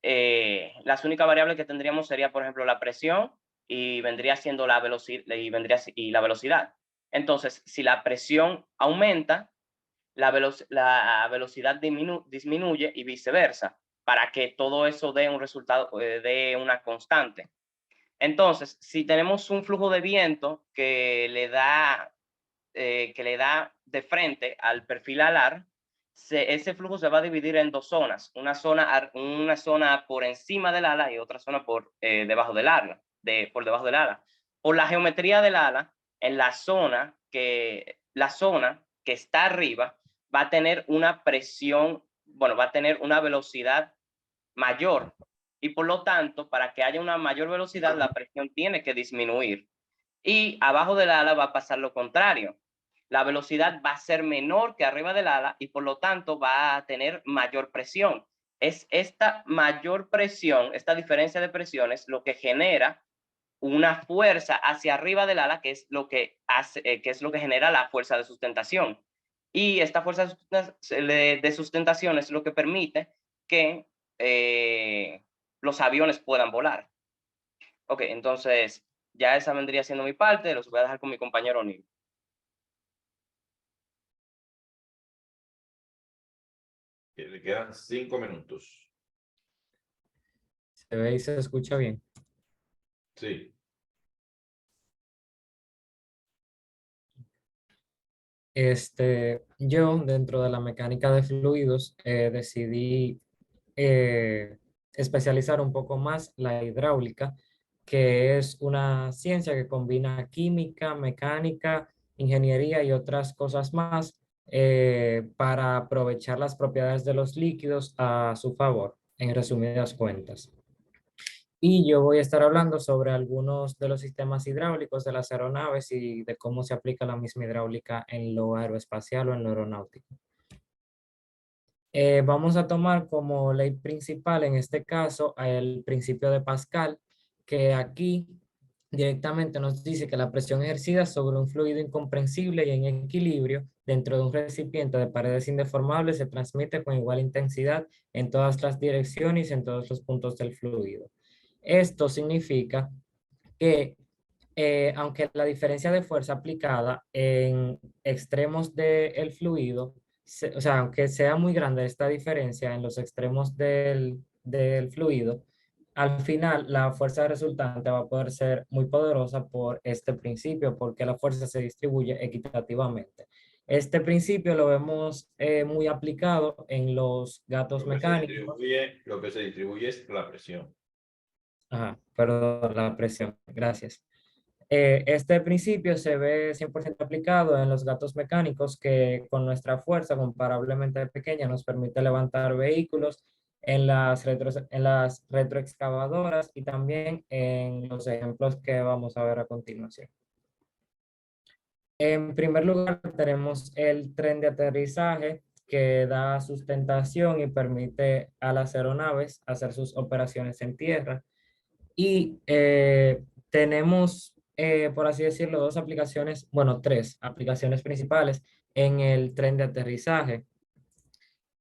las únicas variables que tendríamos sería, por ejemplo, la presión y vendría siendo la velocidad. Entonces, si la presión aumenta, la velocidad disminuye y viceversa, para que todo eso dé un resultado, dé una constante. Entonces, si tenemos un flujo de viento que le da de frente al perfil alar, ese flujo se va a dividir en dos zonas, una zona por encima del ala y otra zona por debajo del ala, por debajo del ala. Por la geometría del ala, en la zona que está arriba va a tener una presión, bueno, va a tener una velocidad mayor y por lo tanto, para que haya una mayor velocidad, la presión tiene que disminuir. Y abajo del ala va a pasar lo contrario. La velocidad va a ser menor que arriba del ala y por lo tanto va a tener mayor presión. Es esta mayor presión, esta diferencia de presiones, lo que genera una fuerza hacia arriba del ala, que es lo que genera la fuerza de sustentación. Y esta fuerza de sustentación es lo que permite que los aviones puedan volar. Ok, entonces ya esa vendría siendo mi parte, los voy a dejar con mi compañero Neil. Le quedan 5 minutos. ¿Se ve y se escucha bien? Sí. Yo, dentro de la mecánica de fluidos, decidí especializar un poco más la hidráulica, que es una ciencia que combina química, mecánica, ingeniería y otras cosas más para aprovechar las propiedades de los líquidos a su favor, en resumidas cuentas. Y yo voy a estar hablando sobre algunos de los sistemas hidráulicos de las aeronaves y de cómo se aplica la misma hidráulica en lo aeroespacial o en lo aeronáutico. Vamos a tomar como ley principal en este caso el principio de Pascal, que aquí directamente nos dice que la presión ejercida sobre un fluido incomprensible y en equilibrio dentro de un recipiente de paredes indeformables se transmite con igual intensidad en todas las direcciones y en todos los puntos del fluido. Esto significa que aunque la diferencia de fuerza aplicada en extremos del fluido, o sea, aunque sea muy grande esta diferencia en los extremos del fluido, al final la fuerza resultante va a poder ser muy poderosa por este principio, porque la fuerza se distribuye equitativamente. Este principio lo vemos muy aplicado en los gatos mecánicos. Lo que se distribuye es la presión. Ajá, perdón, la presión, gracias. Este principio se ve 100% aplicado en los gatos mecánicos que con nuestra fuerza comparablemente pequeña nos permite levantar vehículos en las retroexcavadoras y también en los ejemplos que vamos a ver a continuación. En primer lugar tenemos el tren de aterrizaje que da sustentación y permite a las aeronaves hacer sus operaciones en tierra. Y tenemos, por así decirlo, dos aplicaciones, bueno, tres aplicaciones principales en el tren de aterrizaje.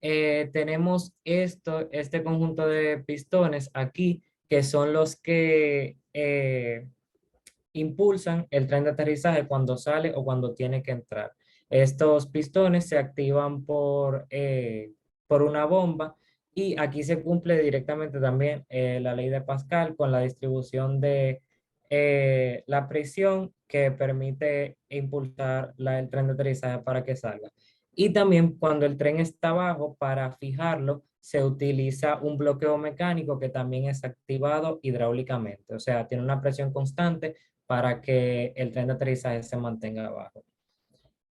Tenemos este conjunto de pistones aquí, que son los que impulsan el tren de aterrizaje cuando sale o cuando tiene que entrar. Estos pistones se activan por una bomba. Y aquí se cumple directamente también la ley de Pascal con la distribución de la presión que permite impulsar el tren de aterrizaje para que salga. Y también cuando el tren está abajo, para fijarlo, se utiliza un bloqueo mecánico que también es activado hidráulicamente. O sea, tiene una presión constante para que el tren de aterrizaje se mantenga abajo.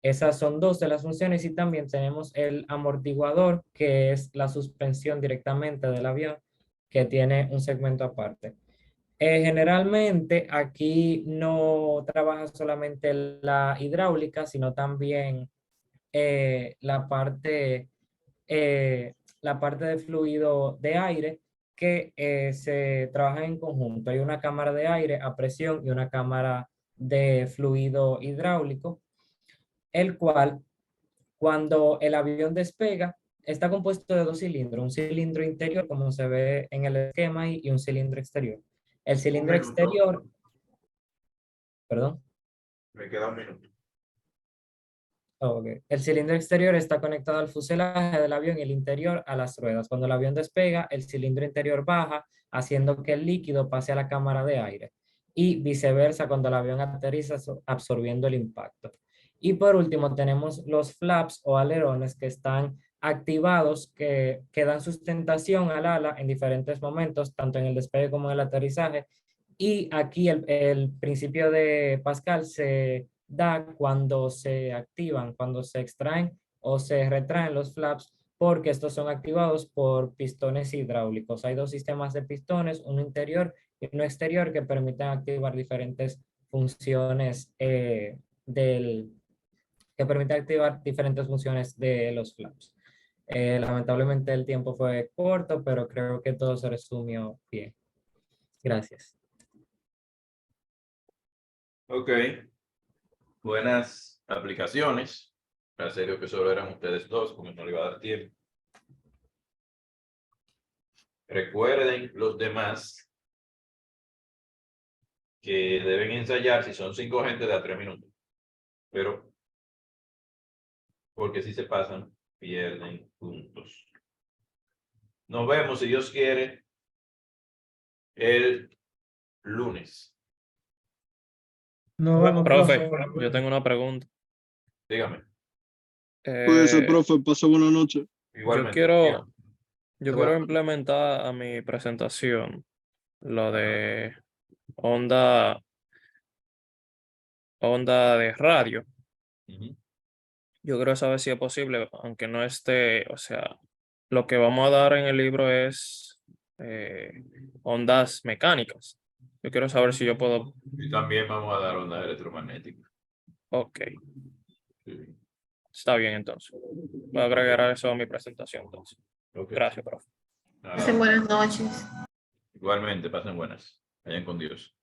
Esas son dos de las funciones y también tenemos el amortiguador, que es la suspensión directamente del avión, que tiene un segmento aparte. Generalmente aquí no trabaja solamente la hidráulica, sino también la parte de fluido de aire que se trabaja en conjunto. Hay una cámara de aire a presión y una cámara de fluido hidráulico, el cual, cuando el avión despega, está compuesto de dos cilindros, un cilindro interior, como se ve en el esquema, y un cilindro exterior. El cilindro exterior, perdón. Me queda un minuto. Okay. El cilindro exterior está conectado al fuselaje del avión y el interior a las ruedas. Cuando el avión despega, el cilindro interior baja, haciendo que el líquido pase a la cámara de aire. Y viceversa cuando el avión aterriza, absorbiendo el impacto. Y por último tenemos los flaps o alerones que están activados que dan sustentación al ala en diferentes momentos, tanto en el despegue como en el aterrizaje. Y aquí el principio de Pascal se da cuando se activan, cuando se extraen o se retraen los flaps, porque estos son activados por pistones hidráulicos. Hay dos sistemas de pistones, uno interior y uno exterior, que permiten activar diferentes funciones que permiten activar diferentes funciones de los flaps. Lamentablemente el tiempo fue corto, pero creo que todo se resumió bien. Gracias. Ok. Buenas aplicaciones. En serio que solo eran ustedes dos, porque no le iba a dar tiempo. Recuerden los demás que deben ensayar, si son 5 gente, de a 3 minutos. Pero, porque si se pasan, pierden puntos. Nos vemos, si Dios quiere, el lunes. Nos vemos, Profe, yo tengo una pregunta. Dígame. Eh, profe, pasó buena noche. Igualmente. yo quiero implementar a mi presentación lo de onda de radio. Yo quiero saber si es posible, aunque no esté, o sea, lo que vamos a dar en el libro es ondas mecánicas. Yo quiero saber si yo puedo. Y también vamos a dar ondas electromagnéticas. Ok. Está bien, entonces. Voy a agregar eso a mi presentación, entonces. Gracias, profe. Pasen buenas noches. Igualmente, pasen buenas. Vayan con Dios.